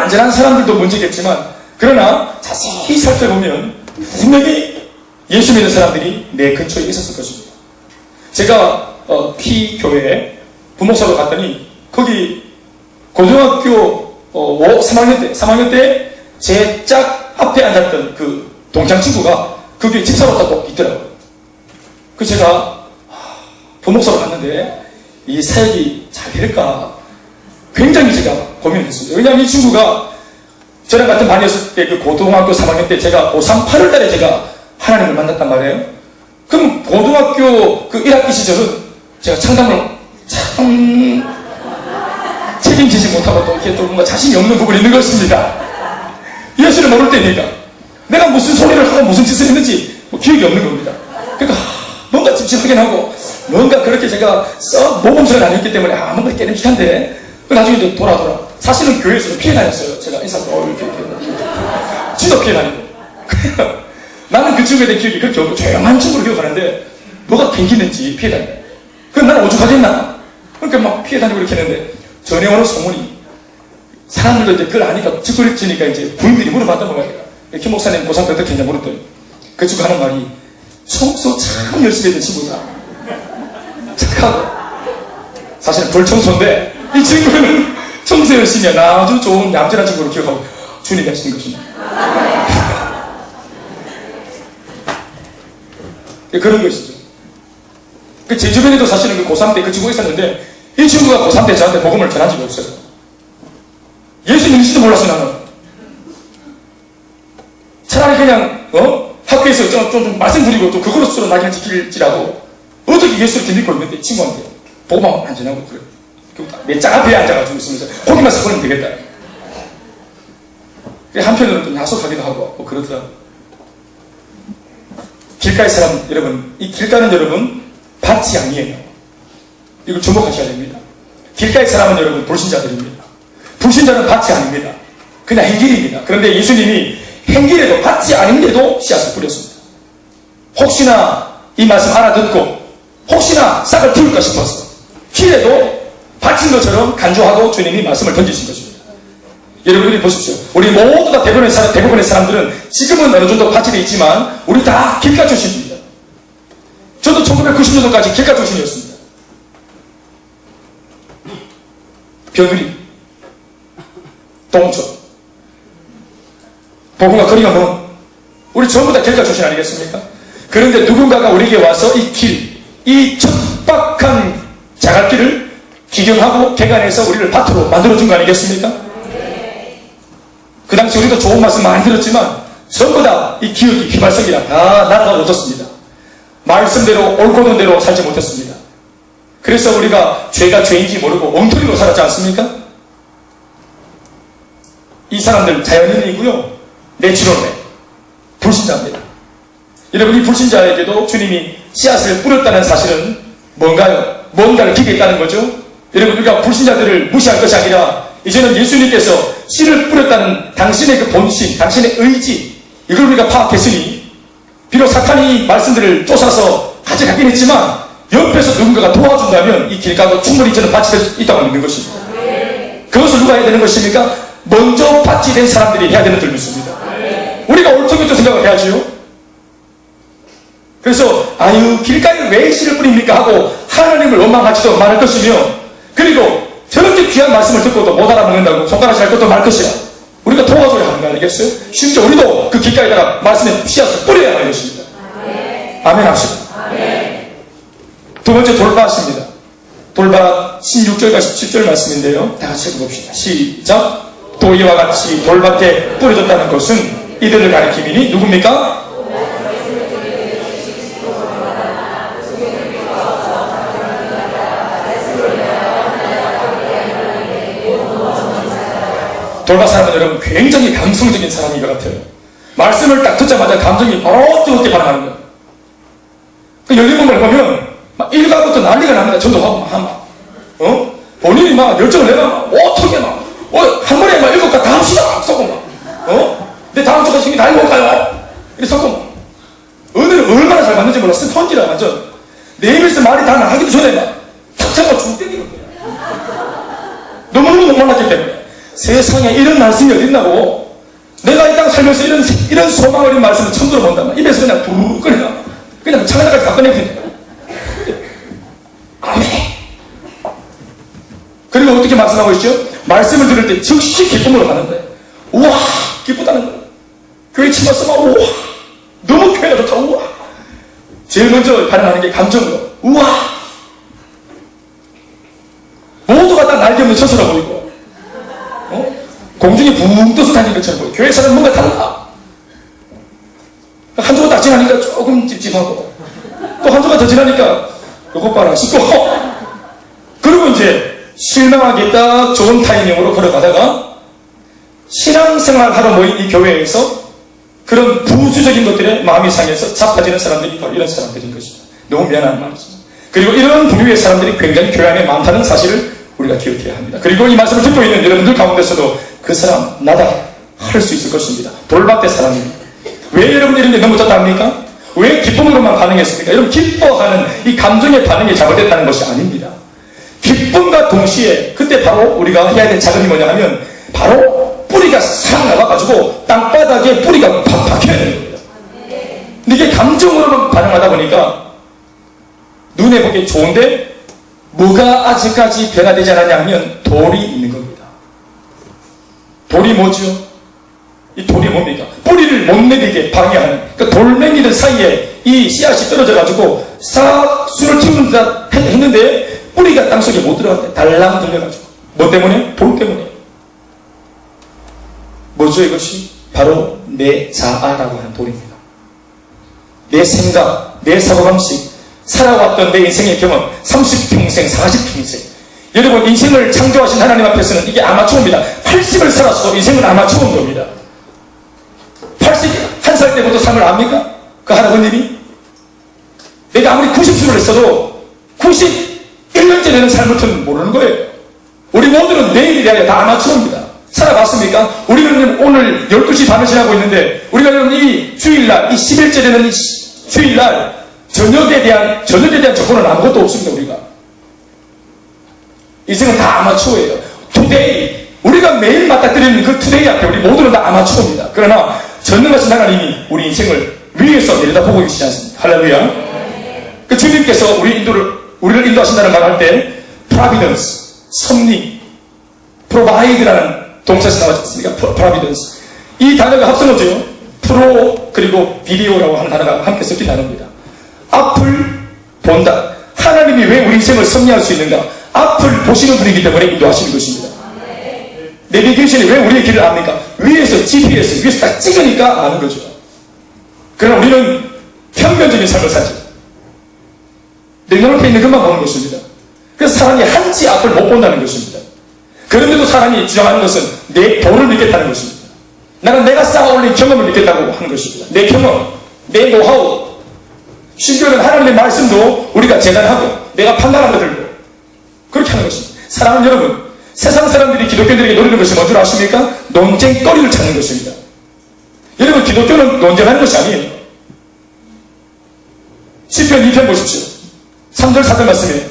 안전한 사람들도 문제겠지만, 그러나 자세히 살펴보면 분명히 예수 믿는 사람들이 내 근처에 있었을 것입니다. 제가 P교회에 부목사로 갔더니 거기 고등학교 3학년 때 제 짝 앞에 앉았던 그 동창 친구가 거기에 집사로 딱 있더라고요. 그 제가 부목사로 갔는데 이 사역이 잘 될까 굉장히 제가 고민했습니다. 왜냐하면 이 친구가 저랑 같은 반이었을 때 그 고등학교 3학년 때 제가 고3 8월 달에 제가 하나님을 만났단 말이에요. 그럼 고등학교 그 1학기 시절은 제가 창담을 참 책임지지 못하고 또 이렇게 또 뭔가 자신이 없는 부분이 있는 것입니다. 예수를 모를 때니까 내가 무슨 소리를 하고 무슨 짓을 했는지 기억이 없는 겁니다. 그러니까 뭔가 찝찝하긴 하고 뭔가 그렇게 제가 썩 모범생은 아니었기 때문에 뭔가 깨름직한데 나중에 이제 돌아 사실은 교회에서 피해 다녔어요. 제가 인사도 이렇게 진짜 피해 다니고 나는 그 친구에 대한 기억이 그렇게 없고 조용한 친구로 기억하는데 뭐가 캥기는지 피해 다녀요. 그럼 나는 오죽하겠나? 그러니까 막 피해 다니고 이렇게 했는데 전해 오는 소문이 사람들도 이제 그걸 아니까 짓거리치니까 이제 부인들이 물어봤단 말이야. 김 목사님 고상 어떻게 했냐 물었더니 그 친구 하는 말이 청소 참 열심히 했던 친구다. 착하고 사실은 불청소인데 이 친구는 청소 열심히 한 아주 좋은 얌전한 친구로 기억하고 주님이 하시는 것입니다. 그런 것이죠. 제 주변에도 사실은 그 고3 때 그 친구가 있었는데 이 친구가 고3 때 저한테 복음을 전한 적이 없어요. 예수 믿는지도 몰랐어 나는. 차라리 그냥 학교에서 좀 말씀 드리고 또 그걸로 스스로 낙인을 지킬지라도 어떻게 예수를 이렇게 믿고 있는데 이 친구한테 복음하고 안 전하고 그래. 내 짝 앞에 앉아가지고 있으면서 고기만 섞으면 되겠다. 한편으로는 좀 야속하기도 하고 뭐 그러더라고요. 길가의 사람 여러분, 이 길가는 여러분 밭이 아니에요. 이걸 주목하셔야 됩니다. 길가의 사람은 여러분 불신자들입니다. 불신자는 밭이 아닙니다. 그냥 행길입니다. 그런데 예수님이 행길에도 밭이 아닌데도 씨앗을 뿌렸습니다. 혹시나 이 말씀 알아듣고 혹시나 싹을 틔울까 싶어서 길에도 밭인 것처럼 간주하고 주님이 말씀을 던지신 것입니다. 여러분들이 보십시오. 우리 모두 다 대부분의 사람들은 지금은 어느 정도 밭이 되어 있지만 우리 다 길가 출신입니다. 저도 1990년도까지 길가 출신이었습니다. 벼누리, 동천, 복음과 거리가 먼 우리 전부 다 길가 출신 아니겠습니까? 그런데 누군가가 우리에게 와서 이 길, 이 척박한 자갈길을 기경하고 개간해서 우리를 밭으로 만들어준 거 아니겠습니까? 그 당시 우리도 좋은 말씀 많이 들었지만 전부 다 이 기억이 휘발성이라 다 날아가 없었습니다. 말씀대로 옳고 그른 대로 살지 못했습니다. 그래서 우리가 죄가 죄인지 모르고 엉터리로 살았지 않습니까? 이 사람들 자연인이고요. 내추럴해. 불신자입니다. 여러분 이 불신자에게도 주님이 씨앗을 뿌렸다는 사실은 뭔가요? 뭔가를 기대했다는 거죠. 여러분 우리가 불신자들을 무시할 것이 아니라 이제는 예수님께서 씨를 뿌렸다는 당신의 그 본심, 당신의 의지 이걸 우리가 파악했으니 비록 사탄이 말씀들을 쫓아서 가져가긴 했지만 옆에서 누군가가 도와준다면 이 길가도 충분히 저는 밭이 될 수 있다고 믿는 것입니다. 그것을 누가 해야 되는 것입니까? 먼저 밭이 된 사람들이 해야 되는 줄 믿습니다. 우리가 옳다고 생각을 해야지요. 그래서 길가에 왜 씨를 뿌립니까 하고 하나님을 원망하지도 말할 것이며 그리고 저렇게 귀한 말씀을 듣고도 못 알아먹는다고 손가락질 할 것도 말 것이야. 우리가 도와줘야 하는 거 아니겠어요? 심지어 우리도 그 길가에다가 말씀의 씨앗을 뿌려야 하는 것입니다. 아멘 합시다. 두 번째 돌밭입니다. 돌밭 16절과 17절 말씀인데요. 다 같이 읽어봅시다. 시작. 또 이와 같이 돌밭에 뿌려졌다는 것은 이들을 가리킴이니 누굽니까? 돌밭 사람은 여러분 굉장히 감성적인 사람인 것 같아요. 말씀을 딱 듣자마자 감정이 바로 뜨겁게 반응하는 거예요. 그 열린문을 보면 막 일가부터 난리가 납니다. 전도하고 본인이 막 열정을 내면 어떻게 한 번에 막 7가 다 합시다 섞고 근데 다음 주까지 힘이 다 해볼까요? 이렇게 섞고 은혜를 얼마나 잘 받는지 몰라. 스펀지라 완전 내 입에서 말이 다 나가기도 전에 막 탁 잡아 죽 땡기는 거예요. 너무너무 못 만났기 때문에 세상에 이런 말씀이 어딨나고. 내가 이 땅 살면서 이런 소망 어린 말씀을 처음 들어본단 말이야. 입에서 그냥 부르르 그냥 창에다까지 다 꺼내버린다. 아멘. 그리고 어떻게 말씀하고 있죠? 말씀을 들을 때 즉시 기쁨으로 가는 거예요. 우와, 기쁘다는 거예요. 교회 침 왔으면 우와, 너무 교회가 좋다. 우와. 제일 먼저 반응하는 게 감정으로. 우와. 모두가 다 날개 없는 처소라 보이고, 공중에 붕 떠서 다니는 것처럼 보이고, 교회 사람은 뭔가 달라. 한 주가 딱 지나니까 조금 찝찝하고, 또 한 주가 더 지나니까 요것 봐라 싶고, 그리고 이제 실망하기 딱 좋은 타이밍으로 걸어가다가 신앙생활 하러 모인 이 교회에서 그런 부수적인 것들에 마음이 상해서 자빠지는 사람들이 바로 이런 사람들인 것입니다. 너무 미안한 말이죠. 그리고 이런 부류의 사람들이 굉장히 교회 안에 많다는 사실을 우리가 기억해야 합니다. 그리고 이 말씀을 듣고 있는 여러분들 가운데서도 그 사람 나다 할 수 있을 것입니다. 돌밭대 사람입니다. 왜 여러분 이런 데 넘어졌다 합니까? 왜 기쁨으로만 반응했습니까? 여러분 기뻐하는 이 감정의 반응이 잘못됐다는 것이 아닙니다. 기쁨과 동시에 그때 바로 우리가 해야 될 작업이 뭐냐 하면 바로 뿌리가 싹 나와가지고 땅바닥에 뿌리가 팍 박혀야 되는 겁니다. 근데 이게 감정으로만 반응하다 보니까 눈에 보기 좋은데 뭐가 아직까지 변화되지 않았냐 하면 돌이 있는 겁니다. 돌이 뭐죠? 이 돌이 뭡니까? 뿌리를 못 내리게 방해하는, 그러니까 돌멩이들 사이에 이 씨앗이 떨어져가지고 싹 술을 튀운다 했는데 뿌리가 땅속에 못 들어갔대. 달랑 들려가지고. 뭐 때문에? 돌 때문에. 뭐죠 이것이? 바로 내 자아라고 하는 돌입니다. 내 생각, 내 사고방식, 살아왔던 내 인생의 경험, 30평생, 40평생. 여러분 인생을 창조하신 하나님 앞에서는 이게 아마추어입니다. 80을 살았어도 인생은 아마추어인 겁니다. 81살 때부터 삶을 압니까? 그 할아버님이? 내가 아무리 90수를 했어도 91년째 되는 삶부터는 모르는 거예요. 우리 모두는 내일이 아니라 다 아마추어입니다. 살아봤습니까? 우리는 오늘 12시 반을 지나고 있는데 우리가 이 주일날, 이 10일째 되는 이 주일날 저녁에 대한 조건은 아무것도 없습니다. 우리가 인생은 다 아마추어예요. 투데이, 우리가 매일 맞닥뜨리는 그 투데이 앞에 우리 모두는 다 아마추어입니다. 그러나 전능하신 하나님이 우리 인생을 위에서 내려다보고 계시지 않습니까? 할렐루야. 그 주님께서 우리를 인도하신다는 말을 할 때 providence, 섭리, provide라는 동사에서 나왔지 않습니까? providence. 이 단어가 합성어죠. 프로 그리고 비디오라고 하는 단어가 함께 섞인 단어입니다. 앞을 본다. 하나님이 왜 우리 인생을 섭리할 수 있는가? 앞을 보시는 분이기 때문에 인도하시는 것입니다. 내비게이션이 왜 우리의 길을 압니까? 위에서 GPS, 위에서 딱 찍으니까 아는 거죠. 그러나 우리는 평면적인 삶을 살죠. 내 눈앞에 있는 것만 보는 것입니다. 그래서 사람이 한치 앞을 못 본다는 것입니다. 그런데도 사람이 주장하는 것은 내 돈을 믿겠다는 것입니다. 나는 내가 쌓아올린 경험을 믿겠다고 하는 것입니다. 내 경험, 내 노하우, 심지어는 하나님의 말씀도 우리가 재단하고 내가 판단하고 들고 그렇게 하는 것입니다. 사랑하는 여러분, 세상 사람들이 기독교인들에게 노리는 것이 뭔지 아십니까? 논쟁거리를 찾는 것입니다. 여러분, 기독교는 논쟁하는 것이 아니에요. 시편 2편 보십시오. 3절 4절 말씀에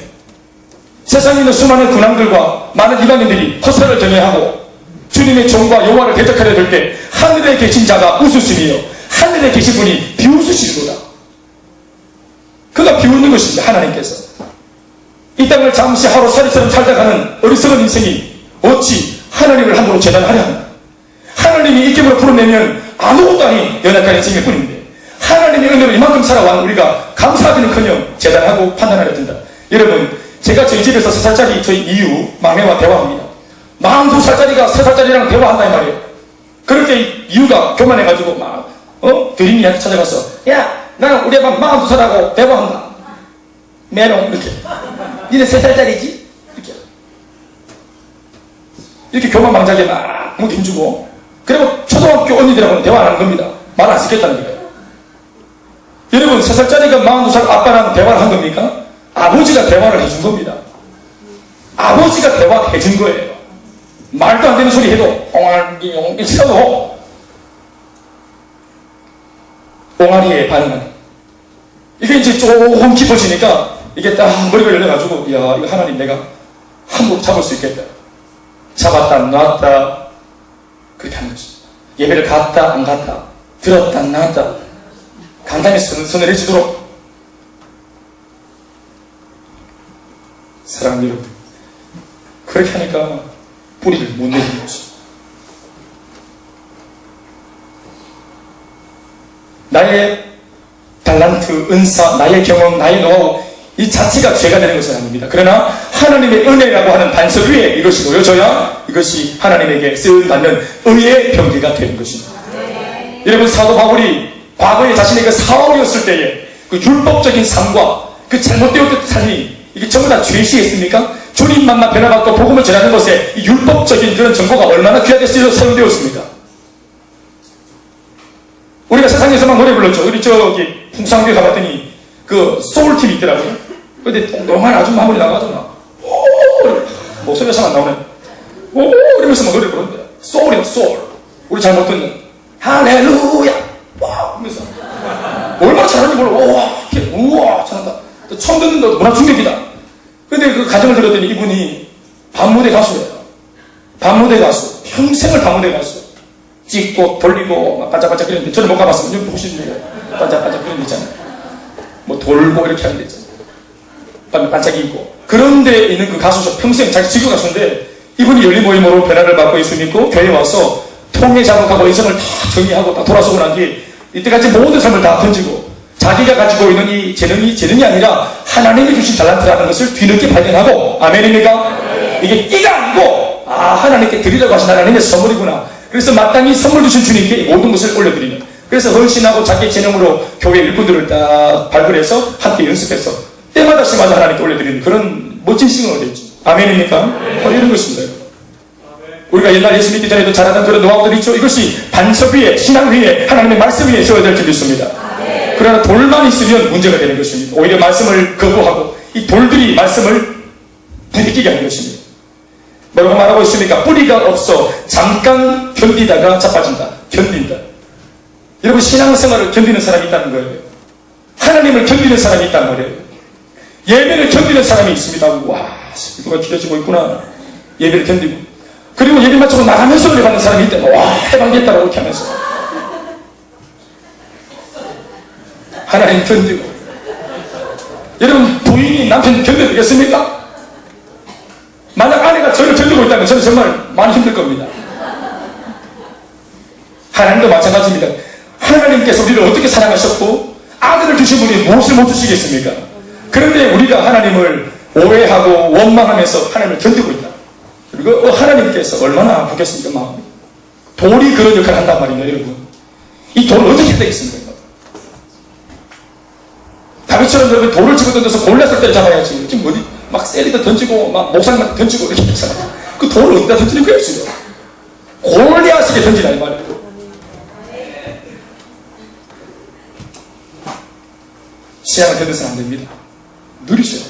세상에 있는 수많은 군왕들과 많은 이방인들이 허사를 정해하고 주님의 종과 여호와를 대적하려 들 때 하늘에 계신 자가 웃으시며 하늘에 계신 분이 비웃으시리로다. 그가 비웃는 것입니다. 하나님께서 이 땅을 잠시 하루살이처럼 살다가는 어리석은 인생이 어찌 하나님을 함부로 재단하려 합니다. 하나님이 입김으로 풀어내면 아무것도 아닌 연약한 인생일 뿐인데 하나님의 은혜로 이만큼 살아온 우리가 감사하기는커녕 재단하고 판단하려 든다. 여러분, 제가 저희 집에서 3살짜리 저희 이유 막내와 대화합니다. 42살짜리가 3살짜리랑 대화한다 이 말이에요. 그럴 때 이유가 교만해가지고 드림이한테 찾아가서 야, 나는 우리 아빠 42살하고 대화한다. 메롱 이렇게. 니네 3살짜리지? 이렇게 교만방자하게 막 힘주고 그리고 초등학교 언니들하고는 대화 안 하는 겁니다. 말 안 쓰겠다는 거예요. 여러분, 3살짜리가 42살 아빠랑 대화를 한 겁니까? 아버지가 대화를 해준 겁니다. 아버지가 대화해준 거예요. 말도 안 되는 소리 해도 옹알이 치라도 옹알이에 반응하는. 이게 이제 조금 깊어지니까 이게 딱 머리가 열려가지고 야, 이거 하나님 내가 함부로 잡을 수 있겠다. 잡았다 놨다 그렇게 하는 것입니다. 예배를 갔다 안 갔다, 들었다 안 나왔다, 간단히 서늘해지도록. 사랑하는 여러분, 그렇게 하니까 뿌리를 못 내리는 것입니다. 나의 달란트, 은사, 나의 경험, 나의 노하우, 이 자체가 죄가 되는 것은 아닙니다. 그러나 하나님의 은혜라고 하는 반석 위에 이것이 놓여져야 이것이 하나님에게 쓰임받는 의의 병기가 되는 것입니다. 여러분, 사도 바울이 과거에 자신의 그 사울이었을 때에 그 율법적인 삶과 그 잘못되었던 삶이 이게 전부 다 죄시했습니까? 주님만만 변화받고 복음을 전하는 것에 이 율법적인 그런 정보가 얼마나 귀하게 사용되었습니까? 우리가 세상에서 막 노래 불렀죠. 우리 저기 풍상교회 가봤더니 그 소울팀이 있더라고요. 근데 동동한 아줌마 한 분이 나가잖아. 오! 목소리가 잘 안 나오네. 오! 이러면서 막 노래 부르는데. 소울이야, 소울. 우리 잘 못 듣는. 할렐루야! 와! 하면서. 얼마나 잘하는지 몰라. 우와! 잘한다. 처음 듣는데 문화 충격이다. 근데 그 가정을 들었더니 이분이 밤무대 가수예요. 밤무대 가수. 평생을 밤무대 가수. 찍고 돌리고 막 반짝반짝 그랬는데 저는 못 가봤어요. 여기 보시면 반짝반짝 그런 데 있잖아요. 뭐 돌고 이렇게 하는 데 있잖아요. 밤에 반짝이고. 그런 데 있는 그 가수죠. 평생 자기 지구 가수인데 이분이 열린 모임으로 변화를 받고 예수 믿고 교회에 와서 통해 작업하고 인생을 다 정리하고 다 돌아서고 난 뒤에 이때까지 모든 삶을 다 던지고 자기가 가지고 있는 이 재능이 아니라 하나님이 주신 달란트라는 것을 뒤늦게 발견하고, 아멘입니까? 이게 끼가 아니고 하나님께 드리려고 하신 하나님의 선물이구나. 그래서 마땅히 선물 주신 주님께 모든 것을 올려드리는, 그래서 헌신하고 자기 재능으로 교회 일꾼들을 딱 발굴해서 함께 연습해서 때마다 시마다 하나님께 올려드리는 그런 멋진 싱어가 되죠. 아멘입니까? 바로 이런 것입니다. 우리가 옛날 예수 믿기 전에도 잘하던 그런 노하우들 있죠. 이것이 반석 위에, 신앙 위에, 하나님의 말씀 위에 세워야 될 줄 믿습니다. 그러나 돌만 있으면 문제가 되는 것입니다. 오히려 말씀을 거부하고 이 돌들이 말씀을 부딪히게 하는 것입니다. 뭐라고 말하고 있습니까? 뿌리가 없어 잠깐 견디다가 자빠진다. 견딘다. 여러분, 신앙생활을 견디는 사람이 있다는 거예요. 하나님을 견디는 사람이 있단 말이에요. 예배를 견디는 사람이 있습니다. 와, 누가 기다리고 있구나. 예배를 견디고. 그리고 예배 마치고 나가면서 은혜 받는 사람이 있다. 와, 해방됐다라고 이렇게 하면서. 하나님 견디고. 여러분, 부인이 남편 견뎌되겠습니까? 만약 아내가 저를 견디고 있다면 저는 정말 많이 힘들 겁니다. 하나님도 마찬가지입니다. 하나님께서 우리를 어떻게 사랑하셨고 아들을 주신 분이 무엇을 못 주시겠습니까? 그런데 우리가 하나님을 오해하고 원망하면서 하나님을 견디고 있다. 그리고 하나님께서 얼마나 아프겠습니까? 마음이. 돌이 그런 역할을 한단 말입니다. 여러분, 이 돌을 어떻게 되겠습니까? 다윗처럼 여러분 돌을 집어 던져서 골리앗을 때려잡아야지. 지금 어디 막 셀리도 던지고 막 목상만 던지고 이렇게 했잖아요. 그 돌을 어디다 던지는 거예요 지금? 골리앗에게 던지라 이 말이에요. 시향을 견뎌서는 안 됩니다. 누리셔야죠.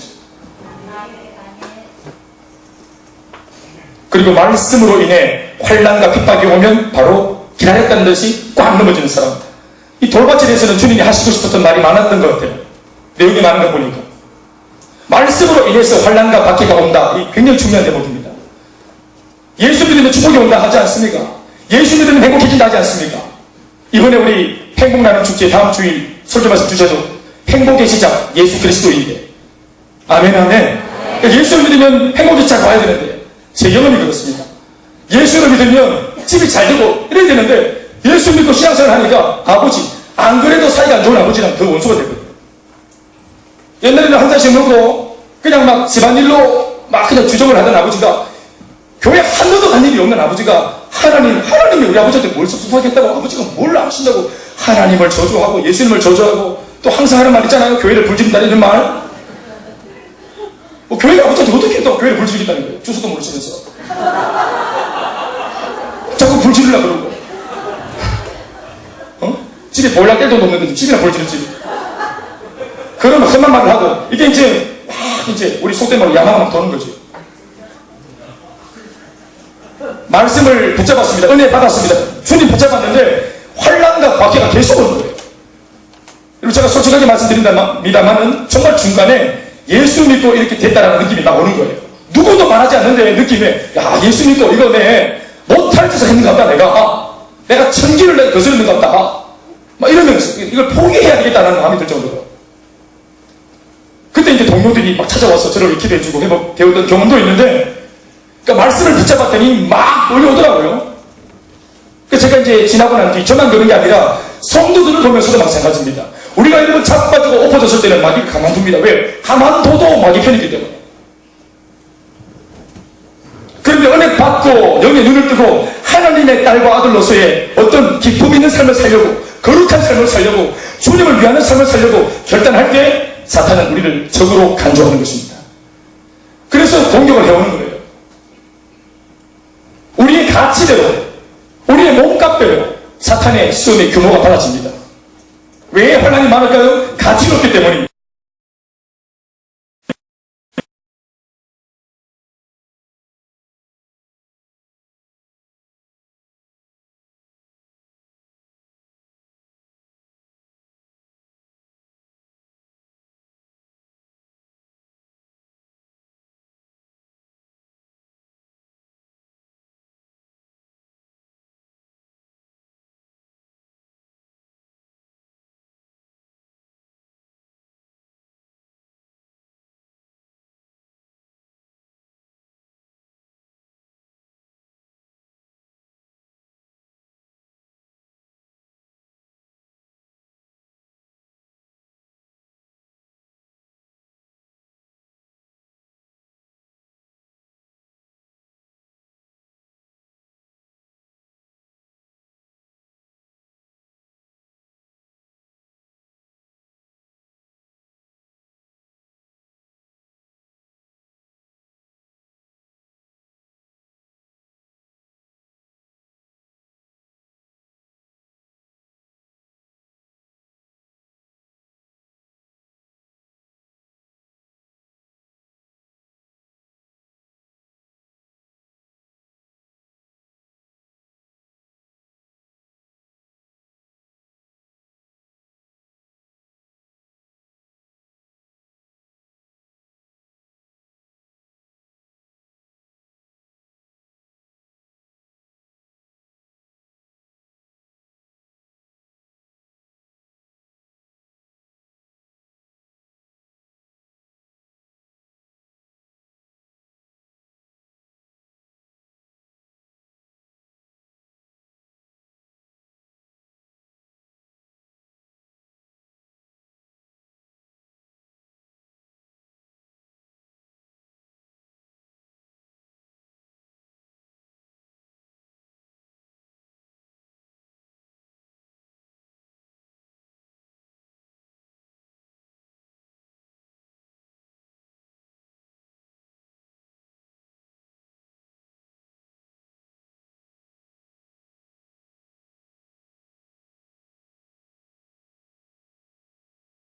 그리고 말씀으로 인해 환난과 핍박이 오면 바로 기다렸다는 듯이 꽉 넘어지는 사람. 이 돌밭에 대해서는 주님이 하시고 싶었던 말이 많았던 것 같아요. 내용이 많은 거 보니까. 말씀으로 인해서 환난과 박해가 온다. 이 굉장히 중요한 대목입니다. 예수 믿으면 축복이 온다 하지 않습니까? 예수 믿으면 행복해진다 하지 않습니까? 이번에 우리 행복나눔 축제 다음 주일 설교 말씀 주셔도 행복의 시작 예수 그리스도인데. 아멘 아멘. 예수 믿으면 행복의 시작 와야 되는데 제 경험이 그렇습니다. 예수를 믿으면 집이 잘 되고 이래야 되는데 예수 믿고 신앙생활 하니까 아버지, 안 그래도 사이가 안 좋은 아버지랑 더 원수가 되거든요. 옛날에는 한 잔씩 먹고 그냥 막 집안일로 막 그냥 주정을 하던 아버지가, 교회 한 번도 간 일이 없는 아버지가 하나님이 우리 아버지한테 뭘 섭섭하겠다고, 아버지가 뭘 아신다고 하나님을 저주하고 예수님을 저주하고, 또 항상 하는 말 있잖아요. 교회를 불지른다는 이런 말. 뭐 교회가 아버지한테 어떻게 또 교회를 불지르겠다는 거예요. 주소도 모르시면서 자꾸 불지르려고 그러고, 집에 보일러 뗄 돈도 없는데 집이나 불지르지. 그러면 험한 말을 하고, 이게 이제 우리 속된 말로 야망을 막 도는 거지. 말씀을 붙잡았습니다. 은혜 받았습니다. 주님 붙잡았는데 환난과 박해가 계속 오는 거예요. 그리고 제가 솔직하게 말씀드린다만은 정말 중간에 예수 믿고 이렇게 됐다라는 느낌이 막 오는 거예요. 누구도 말하지 않는데 느낌에, 야, 예수 믿고 이거 내 못할 짓을 했는 것 같다, 내가 천기를 내가 거스르는 것 같다. 막 이러면서 이걸 포기해야 되겠다는 마음이 들 정도로. 그때 이제 동료들이 막 찾아와서 저를 기도해주고 회복되었던 경험도 있는데, 그러니까 말씀을 붙잡았더니 막 몰려오더라고요. 그래서 제가 이제 지나고 난 뒤 저만 그런 게 아니라 성도들을 보면서도 마찬가지입니다. 우리가 이런 잡아가지고 엎어졌을 때는 마귀가 가만둡니다. 왜? 가만둬도 마귀 편이기 때문에. 그런데 은혜 받고 영의 눈을 뜨고 하나님의 딸과 아들로서의 어떤 기쁨 있는 삶을 살려고, 거룩한 삶을 살려고, 주님을 위하는 삶을 살려고 결단할 때 사탄은 우리를 적으로 간주하는 것입니다. 그래서 공격을 해오는 거예요. 우리의 가치대로, 우리의 몸값대로 사탄의 시험의 규모가 달라집니다. 왜 환난이 많을까요? 가치가 없기 때문입니다.